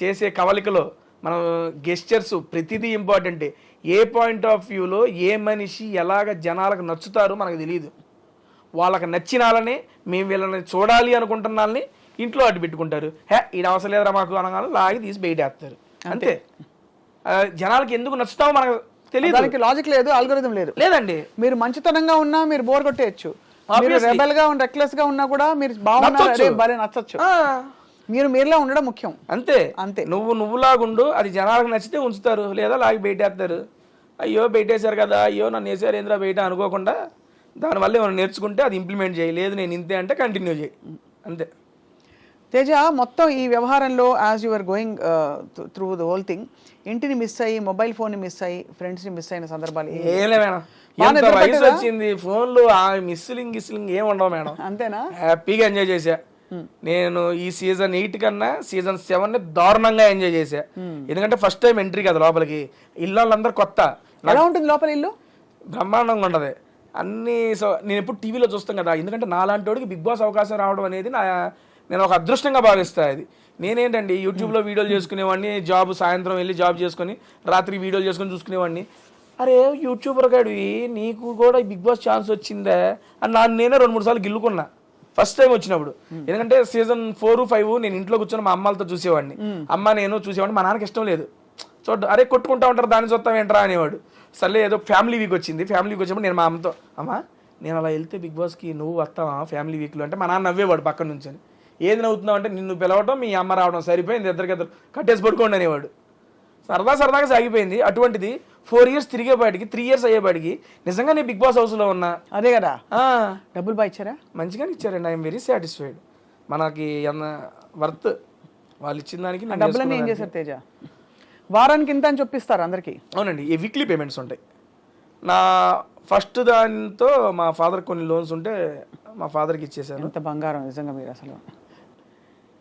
చేసే కవలికలో మనం గెస్చర్స్ ప్రతిదీ ఇంపార్టెంటే. ఏ పాయింట్ ఆఫ్ వ్యూలో ఏ మనిషి ఎలాగ జనాలకు నచ్చుతారో మనకు తెలియదు. వాళ్ళకి నచ్చినాలని మేము వీళ్ళని చూడాలి అనుకుంటున్నాళ్ళని ఇంట్లో అడ్డు పెట్టుకుంటారు. ఇది అవసరం లేదురా మాకు అనగానే లాగి తీసి బయటేస్తారు అంతే. జనాలకి ఎందుకు నచ్చుతామో మనకు తెలియదు. దానికి లాజిక్ లేదు, ఆల్గోరిథం లేదండి. మీరు మంచితనంగా ఉన్నా మీరు బోర్ కొట్టేయచ్చు. మీరు రెబెల్ గా రెక్లెస్ గా ఉన్నా కూడా మీరు బాగున్నారు నచ్చచ్చు. మీరులా ఉండడం ముఖ్యం. అంతే అంతే. నువ్వులాగుండు, అది జనాలకు నచ్చితే ఉంచుతారు, లేదా లాగి బయటేస్తారు. అయ్యో బయటేశారు కదా, అయ్యో నన్ను వేసారు ఏంద్రా బయట అనుకోకుండా దానివల్ల ఏమైనా నేర్చుకుంటే అది ఇంప్లిమెంట్ చేయి. లేదు నేను ఇంతే అంటే కంటిన్యూ చేయి. అంతే. తేజ, మొత్తం ఈ వ్యవహారంలో as your going through the whole thing, ఇంటిని మిస్ అయ్యి, మొబైల్ ఫోన్ని మిస్ అయ్యి, ఫ్రెండ్స్ని మిస్ అయిన సందర్భాలు ఏలే మేడం, ఎంత వయసు వచ్చింది, ఫోన్లు ఆ మిస్లింగ్ ఏం ఉండవు మేడం. అంతేనా? హ్యాపీగా ఎంజాయ్ చేశా నేను. ఈ సీజన్ 8 కన్నా సీజన్ 7 దారుణంగా ఎంజాయ్ చేశా. ఎందుకంటే ఫస్ట్ టైం ఎంట్రీ కదా లోపలికి, ఇల్లు వాళ్ళందరూ కొత్త. ఎలా ఉంటుంది లోపల ఇల్లు? బ్రహ్మాండంగా ఉండదు అన్ని. సో నేను ఎప్పుడు టీవీలో చూస్తాం కదా, ఎందుకంటే నాలాంటి వాడికి బిగ్ బాస్ అవకాశం రావడం అనేది నేను ఒక అదృష్టంగా భావిస్తాను. అది నేనేంటండి యూట్యూబ్లో వీడియోలు చేసుకునేవాడిని, సాయంత్రం వెళ్ళి జాబ్ చేసుకుని రాత్రి వీడియోలు చేసుకుని చూసుకునేవాడిని. అరే యూట్యూబర్ గాడివి, నీకు కూడా బిగ్ బాస్ ఛాన్స్ వచ్చిందా అని నేనే 2-3 సార్లు గిల్లుకున్నా ఫస్ట్ టైం వచ్చినప్పుడు. ఎందుకంటే సీజన్ 4, 5 నేను ఇంట్లో కూర్చొని మా అమ్మాలతో చూసేవాడిని. నేను చూసేవాడిని, మా నాన్నకి ఇష్టం లేదు చూడ. అరే కొట్టుకుంటా ఉంటారు, దాన్ని చూస్తాం ఏంట్రా అనేవాడు. సర్లే ఏదో ఫ్యామిలీ వీక్ వచ్చింది, ఫ్యామిలీ వీక్ వచ్చినప్పుడు నేను మా అమ్మతో, అమ్మా నేను అలా వెళ్తే బిగ్ బాస్కి నువ్వు వస్తావా ఫ్యామిలీ వీక్లో అంటే, మా నాన్న నవ్వేవాడు పక్కన నుంచి. ఏది నవ్వుతున్నావు అంటే, నిన్ను పిలవటం మీ అమ్మ రావడం సరిపోయింది, ఇద్దరికిద్దరు కట్టేసి పడుకోండి అనేవాడు. సరదాగా సాగిపోయింది. అటువంటిది 4 years తిరిగేపాటికి 3 years అయ్యేపాటికి నిజంగా నేను బిగ్ బాస్ హౌస్లో ఉన్నా. అదే కదా, డబ్బులు బాగా ఇచ్చారా? మంచిగానే ఇచ్చారండి. I'm very satisfied. మనకి వర్త్ వాళ్ళు ఇచ్చిన దానికి. డబ్బులన్నీ ఏం చేశారు తేజ? వారానికి ఇంత అని చెప్పిస్తారు అందరికీ? అవునండి, ఈ వీక్లీ పేమెంట్స్ ఉంటాయి. నా ఫస్ట్ దానితో మా ఫాదర్ కొన్ని లోన్స్ ఉంటే మా ఫాదర్కి ఇచ్చేసాను. ఎంత బంగారం నిజంగా మీరు అసలు.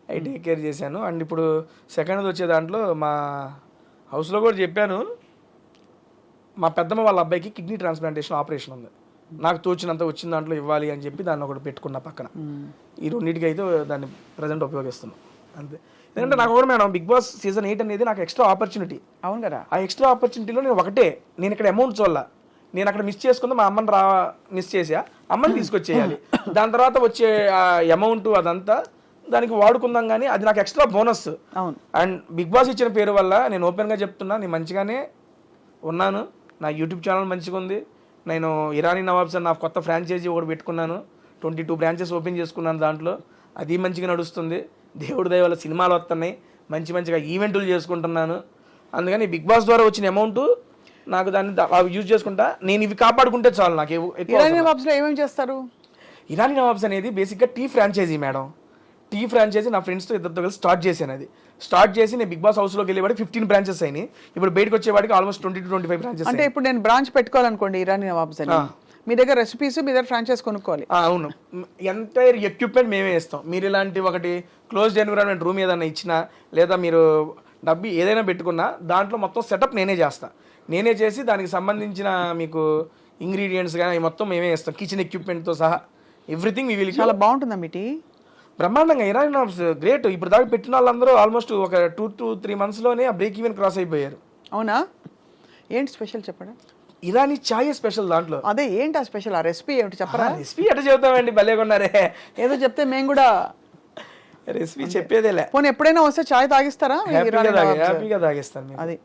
అవి టేక్ కేర్ చేశాను. అండ్ ఇప్పుడు సెకండ్ వచ్చే దాంట్లో మా హౌస్లో కూడా చెప్పాను, మా పెద్దమ్మ వాళ్ళ అబ్బాయికి కిడ్నీ ట్రాన్స్ప్లాంటేషన్ ఆపరేషన్ ఉంది, నాకు తోచినంత వచ్చిన దాంట్లో ఇవ్వాలి అని చెప్పి దాన్ని ఒకటి పెట్టుకున్న పక్కన. ఈ రెండింటికి అయితే దాన్ని ప్రజెంట్ ఉపయోగిస్తున్నాం అంతే. ఎందుకంటే నాకు కూడా మేడం బిగ్ బాస్ సీజన్ 8 అనేది నాకు ఎక్స్ట్రా ఆపర్చునిటీ. అవును కదా. ఆ ఎక్స్ట్రా ఆపర్చునిటీలో నేను ఇక్కడ అమౌంట్ చూడాల, నేను అక్కడ మిస్ చేసుకుందా మా అమ్మని మిస్ చేసా, అమ్మని తీసుకొచ్చేయాలి. దాని తర్వాత వచ్చే ఆ అమౌంట్ అదంతా దానికి వాడుకుందాం, కానీ అది నాకు ఎక్స్ట్రా బోనస్. అవును. అండ్ బిగ్ బాస్ ఇచ్చిన పేరు వల్ల నేను ఓపెన్గా చెప్తున్నా, నేను మంచిగానే ఉన్నాను. నా యూట్యూబ్ ఛానల్ మంచిగా ఉంది. నేను ఇరానీ నవాబ్స్ అని నా కొత్త ఫ్రాంచైజీ ఒకటి పెట్టుకున్నాను, 22 బ్రాంచెస్ ఓపెన్ చేసుకున్నాను. దాంట్లో అది మంచిగా నడుస్తుంది. దేవుడి దయ వల్ల సినిమాలు వస్తున్నాయి, మంచిగా ఈవెంట్లు చేసుకుంటున్నాను. అందుకని బిగ్ బాస్ ద్వారా వచ్చిన అమౌంట్ నాకు దాన్ని యూజ్ చేసుకుంటా. నేను ఇవి కాపాడుకుంటే చాలు నాకు. ఇరానీ నవాబ్స్లో ఏమేమి చేస్తారు? ఇరానీ నవాబ్స్ అనేది బేసిక్గా tea franchise madam. Tea franchise నా ఫ్రెండ్స్తో ఇద్దరితో కలిసి స్టార్ట్ చేశాను. అది స్టార్ట్ చేసి నేను బిగ్ బాస్ హౌస్లోకి వెళ్ళేవాడికి 15 బ్రాంచెస్ అయినాయి. ఇప్పుడు బయటకు వచ్చేవాడికి ఆల్మోస్ట్ 20-25 బ్రాంచెస్. అంటే ఇప్పుడు నేను బ్రాంచ్ పెట్టుకోవాలనుకోండి ఇరానీ నవాబ్స్ అని, మీ దగ్గర రెసిపీస్, మీ దగ్గర ఫ్రాంచైజ్ కొనుక్కోవాలి. అవును, ఎంటైర్ ఎక్విప్మెంట్ మేమే ఇస్తాం. మీరు ఇలాంటి ఒకటి క్లోజ్డ్ ఎన్విరాన్మెంట్ రూమ్ ఏదైనా ఇచ్చినా, లేదా మీరు డబ్బు ఏదైనా పెట్టుకున్నా, దాంట్లో మొత్తం సెటప్ నేనే చేస్తాను. నేనే చేసి దానికి సంబంధించిన మీకు ఇంగ్రీడియంట్స్ కానీ మొత్తం మేమే ఇస్తాం, కిచెన్ ఎక్విప్మెంట్తో సహా ఎవ్రీథింగ్. మీ వీళ్ళు చాలా బాగుంటుందా మీ టీ? బ్రహ్మాండంగా. Irani nawabs great. ఇప్పుడు దాకా పెట్టిన వాళ్ళందరూ ఆల్మోస్ట్ ఒక 2 to 3 monthsలోనే ఆ బ్రేక్ ఈవెన్ క్రాస్ అయిపోయారు. అవునా? ఏంటి స్పెషల్ చెప్పండి. ఇరానీ చాయ్ స్పెషల్ దాంట్లో. అదే ఏంటి ఆ స్పెషల్? ఆ రెసిపీ ఏమిటి చెప్పరా? రెసిపీ ఎట్లా చెబుతామండి, భలేకొన్నారే. ఏదో చెప్తే మేము కూడా రెసిపీ చెప్పేదేలే. పోనీ ఎప్పుడైనా వస్తే చాయ్ తాగిస్తారా? హ్యాపీగా తాగిస్తాను. అది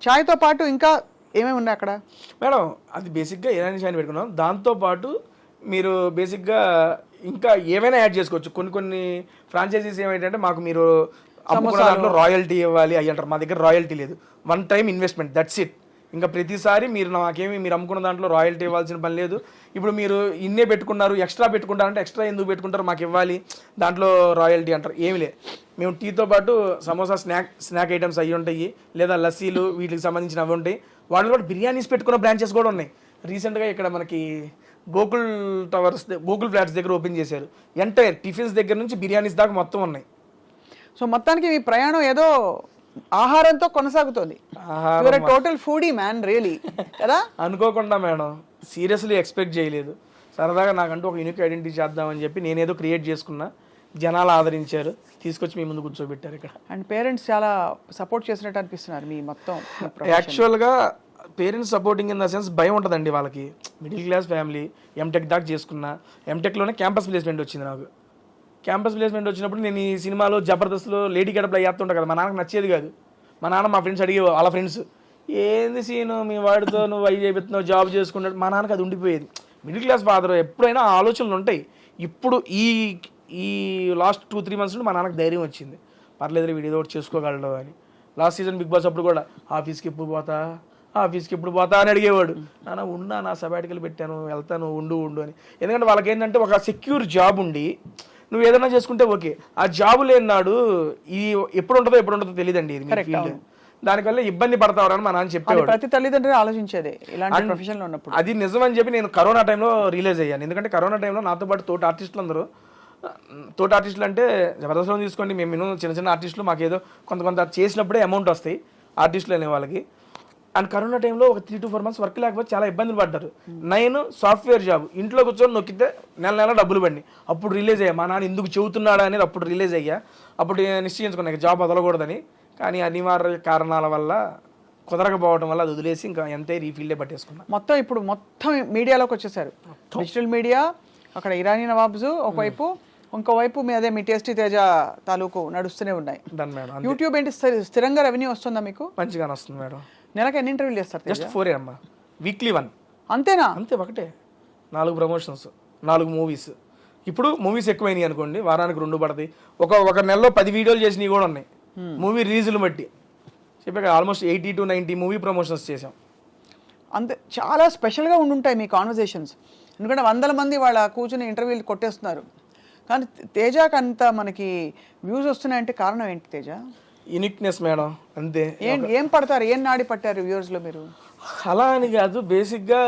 చాయ్తో పాటు ఇంకా ఏమేమి ఉన్నాయి అక్కడ మేడం? అది బేసిక్గా ఇరానీ చాయ్ పెట్టుకున్నాం. దాంతోపాటు మీరు బేసిక్గా ఇంకా ఏమైనా యాడ్ చేసుకోవచ్చు. కొన్ని ఫ్రాంచైజీస్ ఏమైందంటే, మాకు మీరు అమ్ముకున్న దాంట్లో రాయల్టీ ఇవ్వాలి అయ్యి అంటారు. మా దగ్గర రాయల్టీ లేదు, 1 time ఇన్వెస్ట్మెంట్, దట్స్ ఇట్. ఇంకా ప్రతిసారి మీరు మీరు అమ్ముకున్న దాంట్లో రాయల్టీ ఇవ్వాల్సిన పని లేదు. ఇప్పుడు మీరు ఇన్నే పెట్టుకున్నారు, ఎక్స్ట్రా పెట్టుకుంటారంటే ఎక్స్ట్రా ఎందుకు పెట్టుకుంటారు, మాకు ఇవ్వాలి, దాంట్లో రాయల్టీ అంటారు. ఏమి లేదు. మేము టీతో పాటు సమోసా స్నాక్ ఐటమ్స్ అవి ఉంటాయి, లేదా లస్సీలు వీటికి సంబంధించిన అవి ఉంటాయి. వాళ్ళు కూడా బిర్యానీస్ పెట్టుకున్న బ్రాంచెస్ కూడా ఉన్నాయి. రీసెంట్గా ఇక్కడ మనకి గోకుల్ ఫ్లాట్స్ దగ్గర ఓపెన్ చేశారు. ఎంటైర్ టిఫిన్స్ దగ్గర నుంచి బిర్యానీస్ దాకా మొత్తం ఉన్నాయి. సో మొత్తానికి మీ ప్రయాణం ఏదో ఆహారంతో కొనసాగుతుంది. టోటల్ ఫుడీ మ్యాన్ రియలీ కదా. అనుకోకుండా మేడం, సీరియస్లీ ఎక్స్పెక్ట్ చేయలేదు. సరదాగా నాకంటూ ఒక యూనిక్ ఐడెంటిటీ చేద్దామని చెప్పి నేనేదో క్రియేట్ చేసుకున్నా. జనాలు ఆదరించారు, తీసుకొచ్చి మీ ముందు కూర్చోబెట్టారు ఇక్కడ. అండ్ పేరెంట్స్ చాలా సపోర్ట్ చేసినట్టు అనిపిస్తున్నారు మీ మొత్తం. యాక్చువల్గా parents supporting in the sense భయం ఉంటుందండి వాళ్ళకి. మిడిల్ క్లాస్ ఫ్యామిలీ, ఎంటెక్ దాకా చేసుకున్నా. ఎంటెక్లోనే క్యాంపస్ ప్లేస్మెంట్ వచ్చింది నాకు. క్యాంపస్ ప్లేస్మెంట్ వచ్చినప్పుడు నేను ఈ సినిమాలో జబర్దస్త్లో లేడీ గడపలో అయ్యేస్తుంటా కదా, మా నాన్నకు నచ్చేది కాదు. మా నాన్న మా ఫ్రెండ్స్ అడిగే వాళ్ళ ఫ్రెండ్స్, ఏంది సీను మీ వాడితో నువ్వు అవి చేస్తున్నావు, జాబ్ చేసుకున్నాడు. మా నాన్నకి అది ఉండిపోయేది. మిడిల్ క్లాస్ ఫాదర్ ఎప్పుడైనా ఆలోచనలు ఉంటాయి. ఇప్పుడు ఈ లాస్ట్ 2-3 months నుండి మా నాన్నకు ధైర్యం వచ్చింది. పర్లేదు వీడు ఒకటి చేసుకోగలడు అని. లాస్ట్ సీజన్ బిగ్ బాస్ అప్పుడు కూడా ఆఫీస్కి ఎప్పుడు పోతా అని అడిగేవాడు. నాన్న ఉన్నా, నా సబాటికల్ పెట్టాను, వెళ్తాను, ఉండు అని. ఎందుకంటే వాళ్ళకి ఏంటంటే ఒక సెక్యూర్ జాబ్ ఉండి నువ్వు ఏదైనా చేసుకుంటే ఓకే. ఆ జాబ్ లేనాడు ఈ ఎప్పుడు ఉంటుందో తెలియదండి ఇది మీ ఫీల్డ్. దానివల్ల ఇబ్బంది పడతావని మా నాన్న చెప్పేవాడు. ప్రతి తల్లిదండ్రులు ఆలోచించేది ఇలాంటి ప్రొఫెషన్ లో ఉన్నప్పుడు. అది నిజమని చెప్పి నేను కరోనా టైంలో రియలైజ్ అయ్యాను. ఎందుకంటే కరోనా టైంలో నాతో పాటు తోటి ఆర్టిస్టులు అందరూ, తోటి ఆర్టిస్టులు అంటే జబర్దస్త్లో తీసుకోండి, మేము చిన్న ఆర్టిస్టులు, మాకు ఏదో కొంత చేసినప్పుడే అమౌంట్ వస్తాయి ఆర్టిస్టులు అనే వాళ్ళకి. అండ్ కరోనా టైంలో ఒక 3 to 4 months వర్క్ లేకపోతే చాలా ఇబ్బందులు పడ్డారు. నేను సాఫ్ట్వేర్ జాబ్ ఇంట్లో కూర్చొని నొక్కితే నెల డబ్బులు పడి. అప్పుడు రిలీజ్ అయ్యా మా నాన్న ఎందుకు చెబుతున్నాడా అనేది. అప్పుడు రిలీజ్ అయ్యా. అప్పుడు నిశ్చయించుకున్నా జాబ్ వదలకూడదని. కానీ అనివార్య కారణాల వల్ల కుదరకపోవడం వల్ల అది వదిలేసి ఇంకా ఎంతే ఈ ఫీల్డే పట్టేసుకున్నా. ఇప్పుడు మొత్తం మీడియాలోకి వచ్చేసారు. డిజిటల్ మీడియా, అక్కడ ఇరానీ నవాబ్స్ ఒకవైపు, ఇంకోవైపు మీ టేస్టీ తేజ తాలూకు నడుస్తూనే ఉన్నాయి. మేడం యూట్యూబ్ ఏంటి స్థిరంగా రెవెన్యూ వస్తుందా మీకు? మంచిగానే వస్తుంది మేడం. నెలకు ఎన్ని ఇంటర్వ్యూలు చేస్తారు? జస్ట్ 4 అమ్మా, వీక్లీ 1. అంతేనా? అంతే, ఒకటే 4 ప్రమోషన్స్, 4 మూవీస్. ఇప్పుడు మూవీస్ ఎక్కువైనాయి అనుకోండి, వారానికి 2 పడతాయి. ఒక నెలలో 10 వీడియోలు చేసినవి కూడా ఉన్నాయి మూవీ రిలీజులు బట్టి. చెప్పాక ఆల్మోస్ట్ 80 to 90 మూవీ ప్రమోషన్స్ చేసాం. అంతే, చాలా స్పెషల్గా ఉండుంటాయి మీ కాన్వర్జేషన్స్. ఎందుకంటే 100 మంది వాళ్ళ కూర్చుని ఇంటర్వ్యూలు కొట్టేస్తున్నారు. కానీ తేజకి అంత మనకి వ్యూస్ వస్తున్నాయంటే కారణం ఏంటి తేజ? యూనిక్నెస్ మేడం, అంతే. ఏం పడతారు, ఏం నాడి పట్టారు వ్యూవర్స్లో మీరు? అలా అని కాదు, బేసిక్గా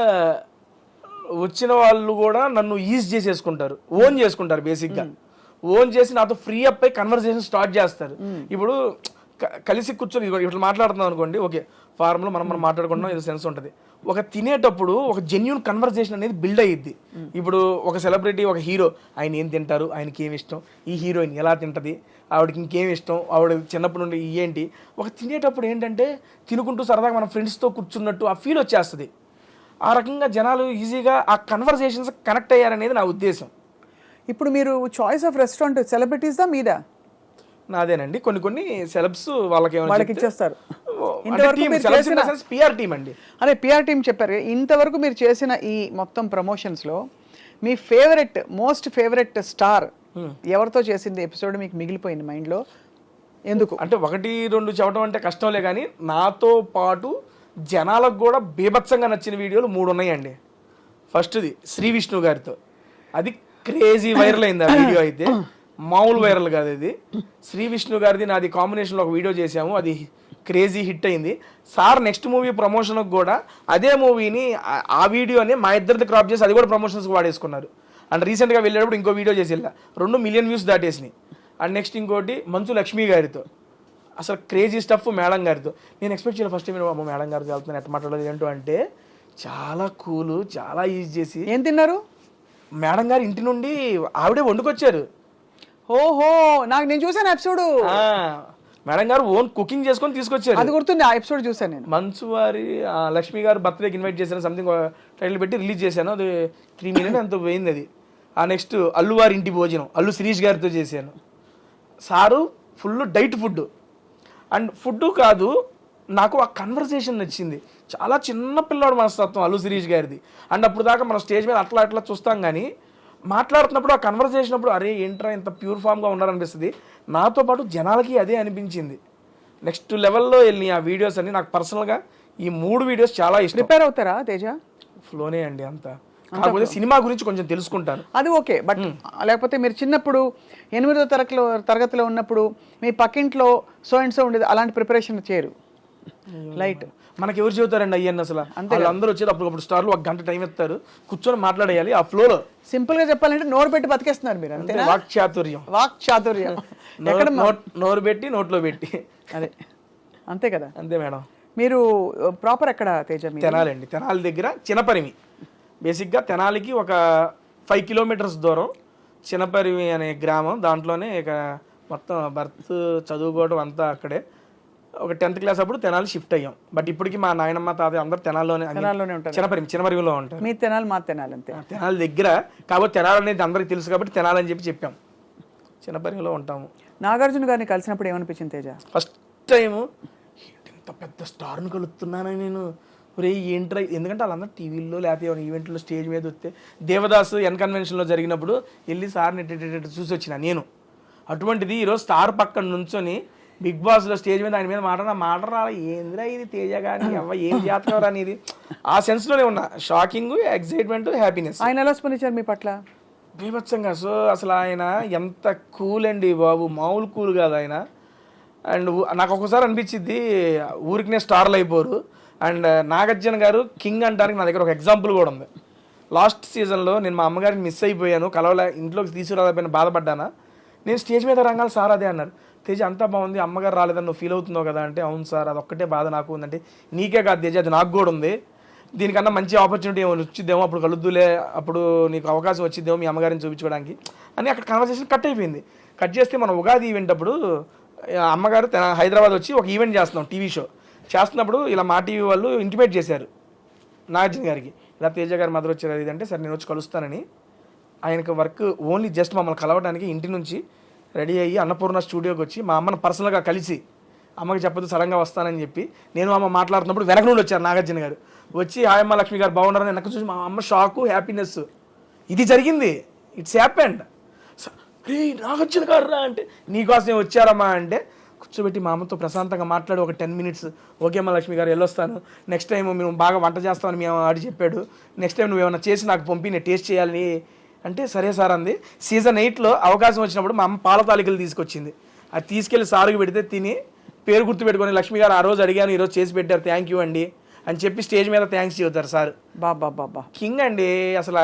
వచ్చిన వాళ్ళు కూడా నన్ను ఈజ్ చేసేసుకుంటారు, ఓన్ చేసుకుంటారు. బేసిక్గా ఓన్ చేసి నాతో ఫ్రీ అప్ అయి కన్వర్సేషన్ స్టార్ట్ చేస్తారు. ఇప్పుడు కలిసి కూర్చొని ఇట్లా మాట్లాడుతున్నాం అనుకోండి, ఓకే ఫార్మ్లో మనం మాట్లాడుకుంటున్నాం, ఇది సెన్స్ ఉంటుంది. ఒక తినేటప్పుడు ఒక జెన్యూన్ కన్వర్సేషన్ అనేది బిల్డ్ అయ్యిద్ది. ఇప్పుడు ఒక సెలబ్రిటీ, ఒక హీరో, ఆయన ఏం తింటారు, ఆయనకి ఏమి ఇష్టం, ఈ హీరోయిన్ ఎలా తింటుంది, ఆవిడకి ఇంకేమి ఇష్టం, ఆవిడ చిన్నప్పటి నుండి ఏంటి, ఒక తినేటప్పుడు ఏంటంటే తినుకుంటూ సరదాగా మన ఫ్రెండ్స్తో కూర్చున్నట్టు ఆ ఫీల్ వచ్చేస్తుంది. ఆ రకంగా జనాలు ఈజీగా ఆ కన్వర్సేషన్స్ కనెక్ట్ అయ్యారనేది నా ఉద్దేశం. ఇప్పుడు మీరు చాయిస్ ఆఫ్ రెస్టారెంట్ సెలబ్రిటీస్ దా మీదా? నాదేనండి. కొన్ని సెలబ్స్ వాళ్ళకి ఇచ్చేస్తారు. పిఆర్ టీమ్ అండి. అదే పిఆర్ టీమ్ చెప్పారు. ఇంతవరకు మీరు చేసిన ఈ మొత్తం ప్రమోషన్స్లో మీ మోస్ట్ ఫేవరెట్ స్టార్ ఎవరితో చేసింది ఎపిసోడ్ మీకు మిగిలిపోయింది మైండ్లో? ఎందుకు అంటే 1-2 చెప్పడం అంటే కష్టంలే, కానీ నాతో పాటు జనాలకు కూడా బీభత్సంగా నచ్చిన వీడియోలు 3 ఉన్నాయండి. ఫస్ట్ది శ్రీ విష్ణు గారితో, అది క్రేజీ వైరల్ అయింది ఆ వీడియో. అయితే మామూలు వైరల్ కాదు ఇది. శ్రీ విష్ణు గారిది నాది కాంబినేషన్లో ఒక వీడియో చేసాము, అది క్రేజీ హిట్ అయింది. సార్ నెక్స్ట్ మూవీ ప్రమోషన్కి కూడా అదే మూవీని, ఆ వీడియోని మా ఇద్దరిది క్రాప్ చేసి అది కూడా ప్రమోషన్స్కి వాడేసుకున్నారు. అండ్ రీసెంట్గా వెళ్ళేటప్పుడు ఇంకో వీడియో చేసి 2 మిలియన్ వ్యూస్ దాటేసినాయి. అండ్ నెక్స్ట్ ఇంకోటి మంచు లక్ష్మి గారితో, అసలు క్రేజీ స్టఫ్ మేడం గారితో. నేను ఎక్స్పెక్ట్ చేయాలి ఫస్ట్ టైం మేడం గారితో వెళ్తున్నాను, ఎట్లా మాట్లాడదు ఏంటో అంటే చాలా కూలు, చాలా ఈజీ చేసి. ఏం తిన్నారు? మేడం గారు ఇంటి నుండి ఆవిడే వండుకొచ్చారు. ఓహో, నేను చూసాను ఎపిసోడ్. మేడం గారు ఓన్ కుకింగ్ చేసుకొని తీసుకొచ్చారు. అది గుర్తుంది, ఆ ఎపిసోడ్ చూసాను నేను. మంచు వారి లక్ష్మి గారు బర్త్డేకి ఇన్వైట్ చేశాను, సంథింగ్ టైటిల్ పెట్టి రిలీజ్ చేశాను. అది 3 million అంత పోయింది అది. ఆ నెక్స్ట్ అల్లు వారి ఇంటి భోజనం అల్లు శిరీష్ గారితో చేశాను. Sir full diet food. And food కాదు, నాకు ఆ కన్వర్సేషన్ నచ్చింది. చాలా చిన్న పిల్లాడు మనస్తత్వం అల్లు శిరీష్ గారిది. అండ్ అప్పుడు దాకా మనం స్టేజ్ మీద అట్లా చూస్తాం, కానీ మాట్లాడుతున్నప్పుడు ఆ కన్వర్సేషన్ అప్పుడు అరే ఏంట్రా ఇంత ప్యూర్ ఫామ్గా ఉండాలనిపిస్తుంది. నాతో పాటు జనాలకి అదే అనిపించింది. నెక్స్ట్ లెవెల్లో వెళ్ళి ఆ వీడియోస్ అన్ని నాకు పర్సనల్గా ఈ 3 వీడియోస్ చాలా ఇష్టం. ప్రిపేర్ అవుతారా తేజ? ఫ్లోనే అండి అంతా. కాకపోతే సినిమా గురించి కొంచెం తెలుసుకుంటాను, అది ఓకే. బట్ లేకపోతే మీరు చిన్నప్పుడు 8వ తరగతిలో ఉన్నప్పుడు మీ పక్కింట్లో సో అండ్ సో ఉండేది, అలాంటి ప్రిపరేషన్ చేయరు? లైట్ మనకి ఎవరు చెబుతారండి అయ్యన్న అసలు? అందరూ వచ్చేది అప్పుడు స్టార్లు 1 గంట టైం ఇస్తారు, కూర్చొని మాట్లాడేయాలి ఆ ఫ్లోలో. సింపుల్ గా చెప్పాలంటే నోరు పెట్టి బతికేస్తున్నారు మీరు, అంతే. వాక్చాతుర్యం ఎక్కడ నోరు పెట్టి నోట్లో పెట్టి, అదే అంతే కదా. అంతే మేడం. మీరు ప్రాపర్ ఎక్కడ తేజ? తెనాలండి. తెనాలి దగ్గర చినపరిమి. బేసిక్గా తెనాలికి ఒక 5 kilometers దూరం చినపరిమి అనే గ్రామం. దాంట్లోనే ఇక మొత్తం బర్త్ చదువుకోవడం అంతా అక్కడే. ఒక 10th class అప్పుడు తెనాలి షిఫ్ట్ అయ్యాం. బట్ ఇప్పటికి మా నాయనమ్మ తాతయ్య అందరూ తెనాల్లోనే ఉంటారు, చినపరిమిలో ఉంటారు. మీ తెనాలి మా తెనాలి అంతే. తెనాలి దగ్గర కాబట్టి తెనాలి అనేది అందరికి తెలుసు కాబట్టి తెనాలి అని చెప్పాం. చినపరిమిలో ఉంటాము. నాగార్జున గారిని కలిసినప్పుడు ఏమనిపించింది తేజ? ఫస్ట్ టైము ఇంత పెద్ద స్టార్ను కలుస్తున్నానని నేను, ఒరే ఏంట్రా, ఎందుకంటే వాళ్ళందరూ టీవీల్లో లేకపోతే ఈవెంట్లో స్టేజ్ మీద వస్తే దేవదాస్ కన్వెన్షన్లో జరిగినప్పుడు వెళ్ళి సార్ని చూసి వచ్చిన నేను. అటువంటిది ఈరోజు స్టార్ పక్కన నుంచొని బిగ్ బాస్లో స్టేజ్ మీద ఆయన మీద మాట రాలా, ఏందిరా ఇది తేజ కానీ ఏం జాతకరా అనేది ఆ సెన్స్లోనే ఉన్నా. Shocking, excitement, happiness. ఆయన ఎలా స్పందించారు మీ పట్ల? బీభత్సంగా. సో అసలు ఆయన ఎంత కూల్ అండి బాబు, మామూలు కూల్ కాదు ఆయన. అండ్ నాకు ఒక్కొక్కసారి అనిపించింది ఊరికినే స్టార్లు అయిపోరు. అండ్ నాగార్జున గారు కింగ్ అంటానికి నా దగ్గర ఒక ఎగ్జాంపుల్ కూడా ఉంది. లాస్ట్ సీజన్లో నేను మా అమ్మగారిని మిస్ అయిపోయాను, కలవలే, ఇంట్లోకి తీసుకురాలేకపోయినా బాధపడ్డానా. నేను స్టేజ్ మీద రంగాలు సార్ అదే అన్నారు, తేజ అంతా బాగుంది, అమ్మగారు రాలేదని నువ్వు ఫీల్ అవుతున్నావు కదా అంటే, అవును సార్ అది ఒక్కటే బాధ నాకు ఉందంటే, నీకే కాదు తేజ అది నాకు కూడా ఉంది, దీనికన్నా మంచి ఆపర్చునిటీ ఏమో వచ్చిద్దేమో, అప్పుడు కలుద్దులే, అప్పుడు నీకు అవకాశం వచ్చిద్దేమో మీ అమ్మగారిని చూపించుకోవడానికి అని అక్కడ కన్వర్సేషన్ కట్ అయిపోయింది. కట్ చేస్తే మనం ఉగాది ఈవెంట్ అప్పుడు అమ్మగారు హైదరాబాద్ వచ్చి ఒక ఈవెంట్ చేస్తున్నాం, టీవీ షో చేస్తున్నప్పుడు ఇలా మా టీవీ వాళ్ళు ఇంటిమేట్ చేశారు నాగార్జున గారికి, ఇలా తేజ గారి మదర్ వచ్చారు అది అంటే, సరే నేను వచ్చి కలుస్తానని. ఆయనకు వర్క్ ఓన్లీ జస్ట్ మమ్మల్ని కలవడానికి ఇంటి నుంచి రెడీ అయ్యి అన్నపూర్ణ స్టూడియోకి వచ్చి మా అమ్మను పర్సనల్గా కలిసి, అమ్మకి చెప్పదు సడన్గా వస్తానని చెప్పి, నేను అమ్మ మాట్లాడుతున్నప్పుడు వెనక నుండి వచ్చారు నాగార్జున గారు వచ్చి, హాయమ్మ లక్ష్మి గారు బాగున్నారని వెనక చూసి మా అమ్మ షాకు, హ్యాపీనెస్, ఇది జరిగింది, ఇట్స్ హ్యాపెండ్. రే నాగార్జున గారు రా అంటే, నీకోసం వచ్చారమ్మా అంటే కూర్చోబెట్టి మా అమ్మతో ప్రశాంతంగా మాట్లాడి ఒక 10 minutes, ఓకే అమ్మ లక్ష్మి గారు వెళ్ళొస్తాను, నెక్స్ట్ టైం మేము బాగా వంట చేస్తామని మేము ఆడి చెప్పాడు, నెక్స్ట్ టైం నువ్వు ఏమైనా చేసి నాకు పంపి నేను టేస్ట్ చేయాలని అంటే, సరే సార్ అంది. సీజన్ 8లో అవకాశం వచ్చినప్పుడు మా అమ్మ పాల తాలికలు తీసుకొచ్చింది, అది తీసుకెళ్ళి సారుకు పెడితే తిని పేరు గుర్తు పెట్టుకొని, లక్ష్మి గారు ఆ రోజు అడిగాను ఈరోజు చేసి పెట్టారు, థ్యాంక్ యూ అండి అని చెప్పి స్టేజ్ మీద థ్యాంక్స్ చెబుతారు సార్. బాబా కింగ్ అండి అసలు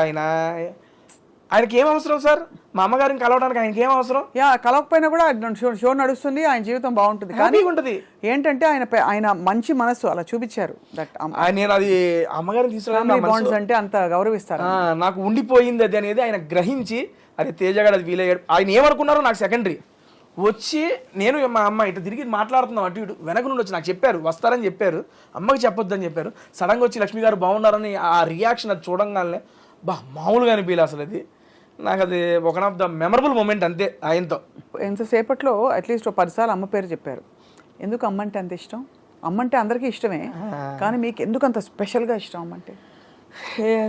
ఆయనకి ఏం అవసరం సార్, మా అమ్మగారిని కలవడానికి ఆయనకి ఏం అవసరం? కలవకపోయినా కూడా షో నడుస్తుంది, ఆయన జీవితం బాగుంటుంది. కానీ ఉంటుంది ఏంటంటే ఆయన మంచి మనసు అలా చూపించారు. నేను అది అమ్మగారిని తీసుకురావడం అంటే అంత గౌరవిస్తారు. నాకు ఉండిపోయింది అది అనేది ఆయన గ్రహించి, అరే తేజగాడు అది వీలయ్యాడు. ఆయన ఏమనుకున్నారో నాకు సెకండరీ. వచ్చి నేను మా అమ్మ ఇటు తిరిగి మాట్లాడుతున్నాం, అటు ఇటు వెనక నుండి వచ్చి నాకు చెప్పారు వస్తారని చెప్పారు, అమ్మకి చెప్పొద్దని చెప్పారు. సడన్గా వచ్చి లక్ష్మి గారు బాగున్నారని ఆ రియాక్షన్ అది చూడంగానే మామూలుగా అనిపించలే అసలు. అది నాకు అది ఒక ఆఫ్ ద మెమరబుల్ మూమెంట్ అంతే ఆయనతో. ఎంతసేపట్లో అట్లీస్ట్ 10 సార్లు అమ్మ పేరు చెప్పారు. ఎందుకు అమ్మ అంటే అంత ఇష్టం? అమ్మ అంటే అందరికీ ఇష్టమే, కానీ మీకు ఎందుకు అంత స్పెషల్గా ఇష్టం అమ్మ అంటే?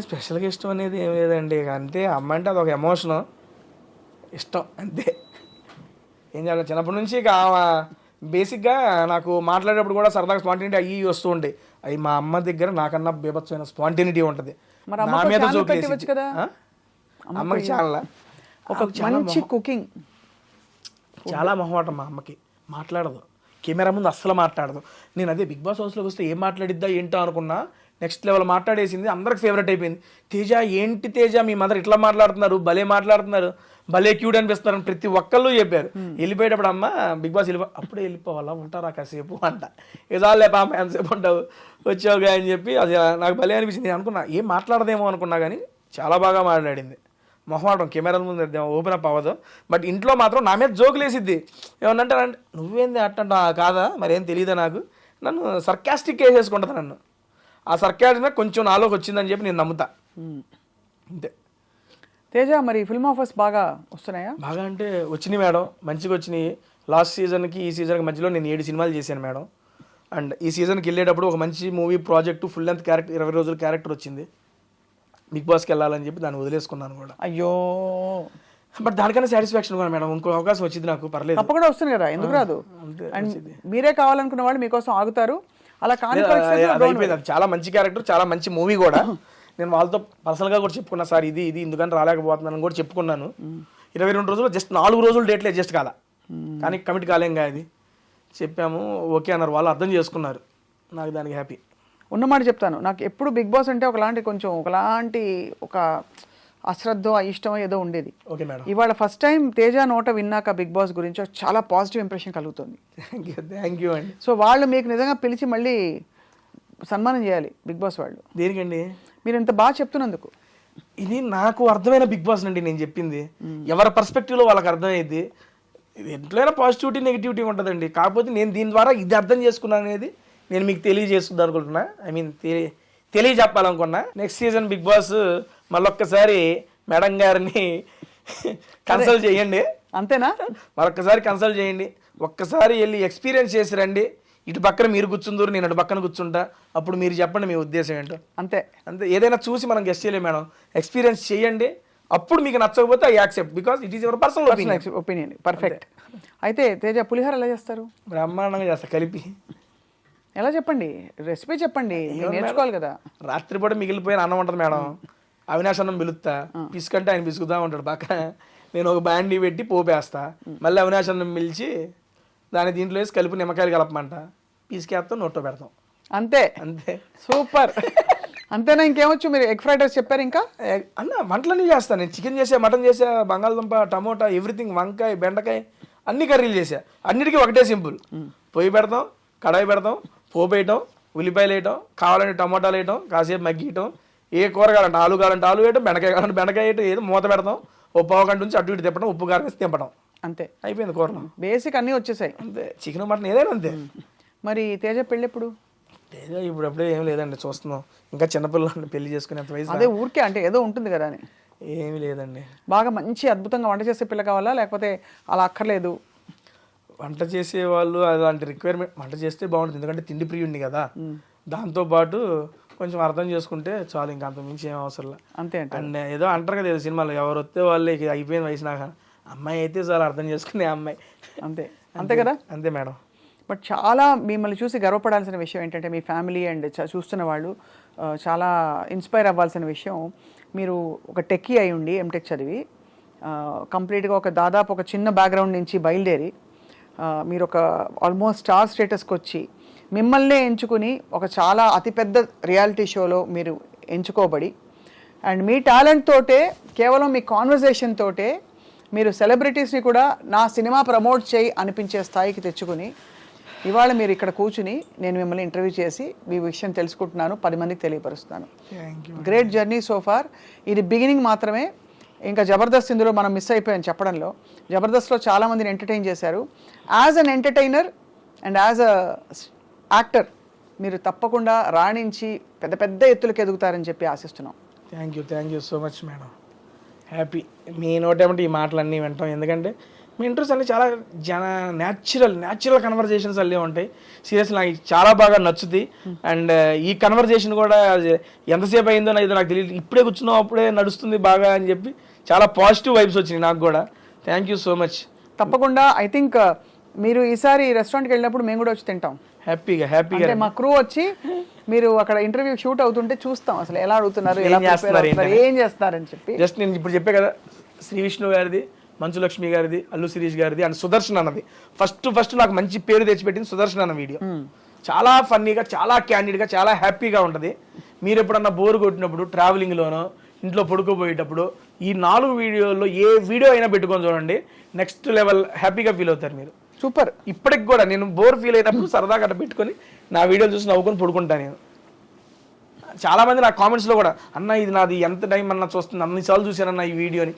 స్పెషల్గా ఇష్టం అనేది ఏం లేదండి, అంతే. అమ్మ అంటే అదొక ఎమోషను, ఇష్టం అంతే. ఏం చేయాలి, చిన్నప్పటి నుంచి ఇక బేసిక్గా నాకు మాట్లాడేటప్పుడు కూడా సరదాగా స్పాంటినిటీ అయ్యి వస్తూ ఉంటాయి. అవి మా అమ్మ దగ్గర నాకన్నా బీభత్సమైన స్పాంటినిటీ ఉంటుంది. నా మీద జోక్ కదా అమ్మకి చాలా ఒక మంచి కుకింగ్, చాలా మొహమాటం మా అమ్మకి, మాట్లాడదు, కెమెరా ముందు అస్సలు మాట్లాడదు. నేను అదే బిగ్ బాస్ హౌస్లోకి వస్తే ఏం మాట్లాడిద్దా ఏంటో అనుకున్నా, నెక్స్ట్ లెవెల్ మాట్లాడేసింది, అందరికి ఫేవరెట్ అయిపోయింది. తేజ ఏంటి తేజ మీ మదర్ ఇట్లా మాట్లాడుతున్నారు, భలే మాట్లాడుతున్నారు, భలే క్యూట్ అనిపిస్తారని ప్రతి ఒక్కళ్ళు చెప్పారు. వెళ్ళిపోయేటప్పుడు అమ్మ బిగ్ బాస్ అప్పుడే వెళ్ళిపోవాలా, ఉంటారా కాసేపు అంట, ఇదాలే పాప ఎంతసేపు ఉంటావు వచ్చావుగా అని చెప్పి, అది నాకు భలే అనిపించింది. నేను అనుకున్నా ఏం మాట్లాడదేమో అనుకున్నా, కానీ చాలా బాగా మాట్లాడింది. మొహమాటం కెమెరాల ముందు ఓపెన్ అప్ అవ్వదు, బట్ ఇంట్లో మాత్రం నా మీద జోకులు వేసిద్ది. ఏమన్నంటే నువ్వేంది అట్టంటా కాదా మరేం తెలియదా నాకు, నన్ను సర్కాస్టిక్ వేసేసుకుంటుంది నన్ను. ఆ సర్కాస్టిక్ కొంచెం నాలోకి వచ్చిందని చెప్పి నేను నమ్ముతా అంతే. తేజ మరి ఫిల్మ్ ఆఫర్స్ బాగా వస్తున్నాయా? బాగా అంటే వచ్చినాయి మేడం, మంచిగా వచ్చినాయి. లాస్ట్ సీజన్కి ఈ సీజన్కి మధ్యలో నేను 7 సినిమాలు చేశాను మేడం. అండ్ ఈ సీజన్కి వెళ్ళేటప్పుడు ఒక మంచి movie project full length character 20 రోజుల క్యారెక్టర్ వచ్చింది. బిగ్ బాస్కి వెళ్ళాలని చెప్పి దాన్ని వదిలేసుకున్నాను కూడా. అయ్యో, బట్ దానికన్నా సాటిస్ఫాక్షన్ కూడా మేడం, ఇంకో అవకాశం వచ్చింది నాకు, పర్లేదు. తప్పకుండా వస్తుంది కదా, ఎందుకు రాదు? అండ్ మీరే కావాలనుకున్న వాళ్ళు మీకోసం ఆగుతారు. అలా కానీ అయిపోయింది. అది చాలా మంచి క్యారెక్టర్, చాలా మంచి మూవీ కూడా. నేను వాళ్ళతో పర్సనల్గా కూడా చెప్పుకున్నా, సార్ ఇది ఎందుకని రాలేకపోతున్నాను కూడా చెప్పుకున్నాను. 22 రోజులు జస్ట్ 4 రోజులు డేట్లు అడ్జస్ట్ కాల, కానీ కమిట్ కాలేం అది చెప్పాము, ఓకే అన్నారు, వాళ్ళు అర్థం చేసుకున్నారు, నాకు దానికి హ్యాపీ. ఉన్నమాట చెప్తాను, నాకు ఎప్పుడు బిగ్ బాస్ అంటే ఒకలాంటి ఒక అశ్రద్ధ ఇష్టం ఏదో ఉండేది. Okay madam. ఇవాళ ఫస్ట్ టైం తేజ నోట విన్నాక బిగ్ బాస్ గురించి చాలా పాజిటివ్ ఇంప్రెషన్ కలుగుతుంది. థ్యాంక్ యూ అండి. సో వాళ్ళు మీకు నిజంగా పిలిచి మళ్ళీ సన్మానం చేయాలి బిగ్ బాస్ వాళ్ళు. దేనికండి? మీరు ఇంత బాగా చెప్తున్నందుకు. ఇది నాకు అర్థమైన బిగ్ బాస్ అండి నేను చెప్పింది. ఎవరి పర్స్పెక్టివ్లో వాళ్ళకి అర్థమైంది. ఎంతైనా పాజిటివిటీ నెగిటివిటీ ఉంటుందండి, కాకపోతే నేను దీని ద్వారా ఇది అర్థం చేసుకున్నాను అనేది నేను మీకు తెలియజేస్తుంది అనుకుంటున్నా. ఐ మీన్ తెలియజెప్పాలనుకున్నా. నెక్స్ట్ సీజన్ బిగ్ బాస్ మళ్ళొక్కసారి మేడం గారిని కన్సల్ట్ చేయండి. అంతేనా? మరొక్కసారి కన్సల్ట్ చేయండి, ఒక్కసారి వెళ్ళి ఎక్స్పీరియన్స్ చేసి రండి. ఇటు పక్కన మీరు కూర్చుందరు, నేను అటు పక్కన కూర్చుంటా, అప్పుడు మీరు చెప్పండి మీ ఉద్దేశం ఏంటో. అంతే. ఏదైనా చూసి మనం గెస్ట్ చేయలేము మేడం, ఎక్స్పీరియన్స్ చేయండి. అప్పుడు మీకు నచ్చకపోతే I accept, because it is your personal opinion. Perfect. అయితే తేజ పులిహోర ఎలా చేస్తారు? బ్రహ్మాండంగా చేస్తా, కలిపి. ఎలా చెప్పండి, రెసిపీ చెప్పండి, నేర్చుకోవాలి కదా. రాత్రిపూట మిగిలిపోయిన అన్నం ఉంటుంది మేడం, అవినాష్ అన్నం పిలుస్తా పిసుకంటే ఆయన పిసుకుతా ఉంటాడు పక్కన, నేను ఒక బ్యాండీ పెట్టి పోపేస్తా, మళ్ళీ అవినాష్ అన్నం పిలిచి దాని దీంట్లో వేసి కలిపి నిమ్మకాయలు కలపమంట, పిసికేస్తాం నోట్లో పెడతాం అంతే అంతే. సూపర్. అంతేనా? ఇంకేమొచ్చు? మీరు ఎగ్ ఫ్రైడ్ రైస్ చెప్పారు, ఇంకా అన్న వంటలన్నీ చేస్తాను నేను. చికెన్ చేసా, మటన్ చేసా, బంగాళదుంప, టమోటా, ఎవ్రీథింగ్, వంకాయ, బెండకాయ, అన్ని కర్రీలు చేసా. అన్నిటికీ ఒకటే సింపుల్, పొయ్యి పెడతాం, కడాయి పెడతాం, పోపు వేయటం, ఉల్లిపాయలు వేయటం, కావాలంటే టమోటాలు వేయటం, కాసేపు మగ్గియటం, ఏ కూర కావాలంటే ఆలు కావాలంటే ఆలు వేయటం, బెండకాయ కావాలంటే బెండకాయ వేయటం, ఏదో మూత పెడతాం, ఓ పావు గంట నుంచి అటు ఇటు తిప్పడం, ఉప్పు కారం వేసి తింపడం, అంతే అయిపోయింది కూరలో. బేసిక్ అన్నీ వచ్చేసాయి. అంతే, చికెన్ మటన్ ఏదైనా అంతే. మరి తేజ పెళ్ళి ఎప్పుడు? ఏదో ఇప్పుడు అప్పుడే ఏం లేదండి, చూస్తున్నాం. ఇంకా చిన్నపిల్లల్ని పెళ్లి చేసుకునేంత వయసు అదే ఊరికే అంటే ఏదో ఉంటుంది కదా అని. ఏమీ లేదండి. బాగా మంచి అద్భుతంగా వంట చేసే పిల్ల కావాలా, లేకపోతే అలా అక్కర్లేదు? వంట చేసే వాళ్ళు అలాంటి రిక్వైర్మెంట్, వంట చేస్తే బాగుంటుంది ఎందుకంటే తిండి ప్రియుడిని కదా, దాంతోపాటు కొంచెం అర్థం చేసుకుంటే చాలు, ఇంకా అంత మించి ఏం అవసరం లేదు. అంతే అంటే అండ్ ఏదో అంటారు కదా సినిమాలో, ఎవరు వస్తే వాళ్ళు ఇక అయిపోయింది వయసు, నాకు అమ్మాయి అయితే చాలా అర్థం చేసుకునే అమ్మాయి. అంతే అంతే కదా. అంతే మేడం. బట్ చాలా మిమ్మల్ని చూసి గర్వపడాల్సిన విషయం ఏంటంటే మీ ఫ్యామిలీ అండ్ చూస్తున్న వాళ్ళు చాలా ఇన్స్పైర్ అవ్వాల్సిన విషయం, మీరు ఒక టెక్కీ అయి ఉండి ఎంటెక్ చదివి కంప్లీట్గా దాదాపు ఒక చిన్న బ్యాక్గ్రౌండ్ నుంచి బయలుదేరి మీరు ఒక ఆల్మోస్ట్ స్టార్ స్టేటస్కి వచ్చి మిమ్మల్నే ఎంచుకుని ఒక చాలా అతిపెద్ద రియాలిటీ షోలో మీరు ఎంచుకోబడి అండ్ మీ టాలెంట్ తోటే, కేవలం మీ కాన్వర్జేషన్ తోటే మీరు సెలబ్రిటీస్ని కూడా నా సినిమా ప్రమోట్ చేయి అనిపించే స్థాయికి తెచ్చుకుని ఇవాళ మీరు ఇక్కడ కూర్చుని నేను మిమ్మల్ని ఇంటర్వ్యూ చేసి మీ విషయం తెలుసుకుంటున్నాను, 10 మందికి తెలియపరుస్తాను. Great journey so far. ఇది బిగినింగ్ మాత్రమే. ఇంకా జబర్దస్త్ ఇందులో మనం మిస్ అయిపోయాం చెప్పడంలో. జబర్దస్త్లో చాలామందిని ఎంటర్టైన్ చేశారు. As an entertainer and as a actor మీరు తప్పకుండా రాణించి పెద్ద పెద్ద ఎత్తులకు ఎదుగుతారని చెప్పి ఆశిస్తున్నాం. Thank you so much madam. Happy మీ నోటేమంటే ఈ మాటలన్నీ వింటాం, ఎందుకంటే మీ ఇంట్రెస్ట్ అన్నీ చాలా న్యాచురల్ కన్వర్జేషన్స్ అన్నీ ఉంటాయి. సీరియస్లీ నాకు చాలా బాగా నచ్చుతుంది. అండ్ ఈ కన్వర్జేషన్ కూడా ఎంతసేపు అయిందో నాకు తెలియదు, ఇప్పుడే కూర్చున్నాం అప్పుడే నడుస్తుంది బాగా అని చెప్పి చాలా పాజిటివ్ వైబ్స్ వచ్చినాయి నాకు కూడా. Thank you so much. తప్పకుండా. ఐ థింక్ మీరు ఈసారి రెస్టారెంట్కి వెళ్ళినప్పుడు మేము కూడా వచ్చి తింటాం హ్యాపీగా. అంటే మా క్రూ వచ్చి మీరు అక్కడ ఇంటర్వ్యూ షూట్ అవుతుంటే చూస్తాం అసలు ఎలా అడుగుతున్నారు, ఏం చేస్తారని చెప్పి. జస్ట్ నేను ఇప్పుడు చెప్పే కదా, శ్రీ విష్ణు గారిది, మంచు లక్ష్మి గారిది, అల్లు శిరీష్ గారిది అండ్ సుదర్శన్ అన్నది ఫస్ట్ నాకు మంచి పేరు తెచ్చిపెట్టింది సుదర్శన్ అన్న వీడియో. చాలా ఫన్నీగా, చాలా క్యాండిడ్గా, చాలా హ్యాపీగా ఉంటుంది. మీరు ఎప్పుడన్నా బోర్ కొట్టినప్పుడు, ట్రావెలింగ్లోనో, ఇంట్లో పడుకోబోయేటప్పుడు ఈ 4 వీడియోల్లో ఏ వీడియో అయినా పెట్టుకొని చూడండి, నెక్స్ట్ లెవెల్ హ్యాపీగా ఫీల్ అవుతారు మీరు. సూపర్. ఇప్పటికి కూడా నేను బోర్ ఫీల్ అయినప్పుడు సరదాగా అట్లా పెట్టుకొని నా వీడియోలు చూసి నవ్వుకొని పడుకుంటాను నేను. చాలా మంది నా కామెంట్స్లో కూడా, అన్న ఇది నాది ఎంత టైం అన్న చూస్తుంది, అన్నిసార్లు చూశానన్న ఈ వీడియోని.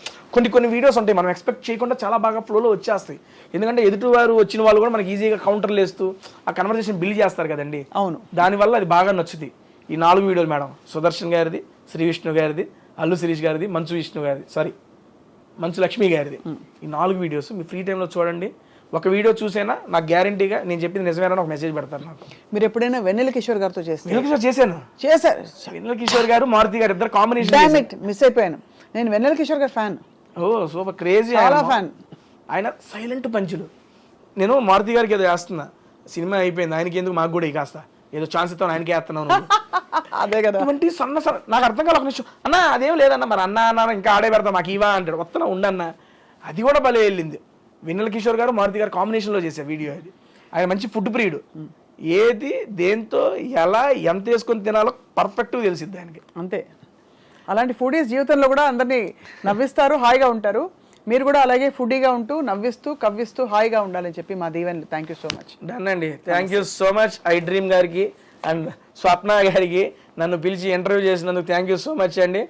కొన్ని వీడియోస్ ఉంటాయి మనం ఎక్స్పెక్ట్ చేయకుండా చాలా బాగా ఫ్లోలో వచ్చేస్తాయి, ఎందుకంటే ఎదుటివారు వచ్చిన వాళ్ళు కూడా మనకి ఈజీగా కౌంటర్లు వేస్తూ ఆ కన్వర్సేషన్ బిల్డ్ చేస్తారు కదండి. అవును, దానివల్ల అది బాగా నచ్చుతుంది. ఈ 4 వీడియోలు మేడం, సుదర్శన్ గారిది, శ్రీ విష్ణు గారిది, అల్లు శిరీష్ గారిది, మంచు లక్ష్మి గారిది. ఈ 4 వీడియోస్ మీ ఫ్రీ టైంలో చూడండి. ఒక వీడియో చూసేనా నాకు గ్యారంటీగా నేను చెప్పింది నిజమేనా ఒక మెసేజ్ పెడతారు నాకు. మీరు ఎప్పుడైనా వెన్నెల కిషోర్ గారితో చేశాను. వెన్నెల కిషోర్ గారు, మారుతి గారు ఇద్దరు కాంబినేషన్ మిస్ అయిపోయాను. నేను వెన్నెల కిషోర్ గారి ఫ్యాన్. ఓ సూపర్, క్రేజీ, చాలా ఫ్యాన్. ఆయన సైలెంట్ పంచులు. నేను మారుతి గారికి ఏదో వేస్తున్నా, సినిమా అయిపోయింది, ఆయనకి ఎందుకు మాకు కూడా కాస్త ఏదో ఛాన్స్ ఇస్తాను, ఆయనకి వేస్తున్నాను. అదే కదా. అటువంటి సన్న నాకు అర్థం కాదు. ఒక నిమిషం అన్న అదేం లేదన్న, మరి అన్న ఇంకా ఆడే పెడతా మాకు ఇవా అంటాడు, వస్తున్నా ఉండన్న. అది కూడా భలే వెళ్ళింది. వెన్నెల కిషోర్ గారు, మారుతి గారు కాంబినేషన్లో చేసే వీడియో అది. ఆయన మంచి ఫుడ్ ప్రియుడు, ఏది దేంతో ఎలా ఎంత వేసుకొని తినాలో పర్ఫెక్ట్గా తెలిసిద్ది ఆయనకి. అంతే. అలాంటి ఫుడీస్ జీవితంలో కూడా అందరినీ నవ్విస్తారు, హాయిగా ఉంటారు. మీరు కూడా అలాగే ఫుడీగా ఉంటూ నవ్విస్తూ కవ్విస్తూ హాయిగా ఉండాలని చెప్పి మా దీవెనలు. Thank you so much. Done అండి. Thank you so much iDream గారికి అండ్ స్వప్న గారికి నన్ను పిలిచి ఇంటర్వ్యూ చేసినందుకు థ్యాంక్ యూ సో మచ్ అండి.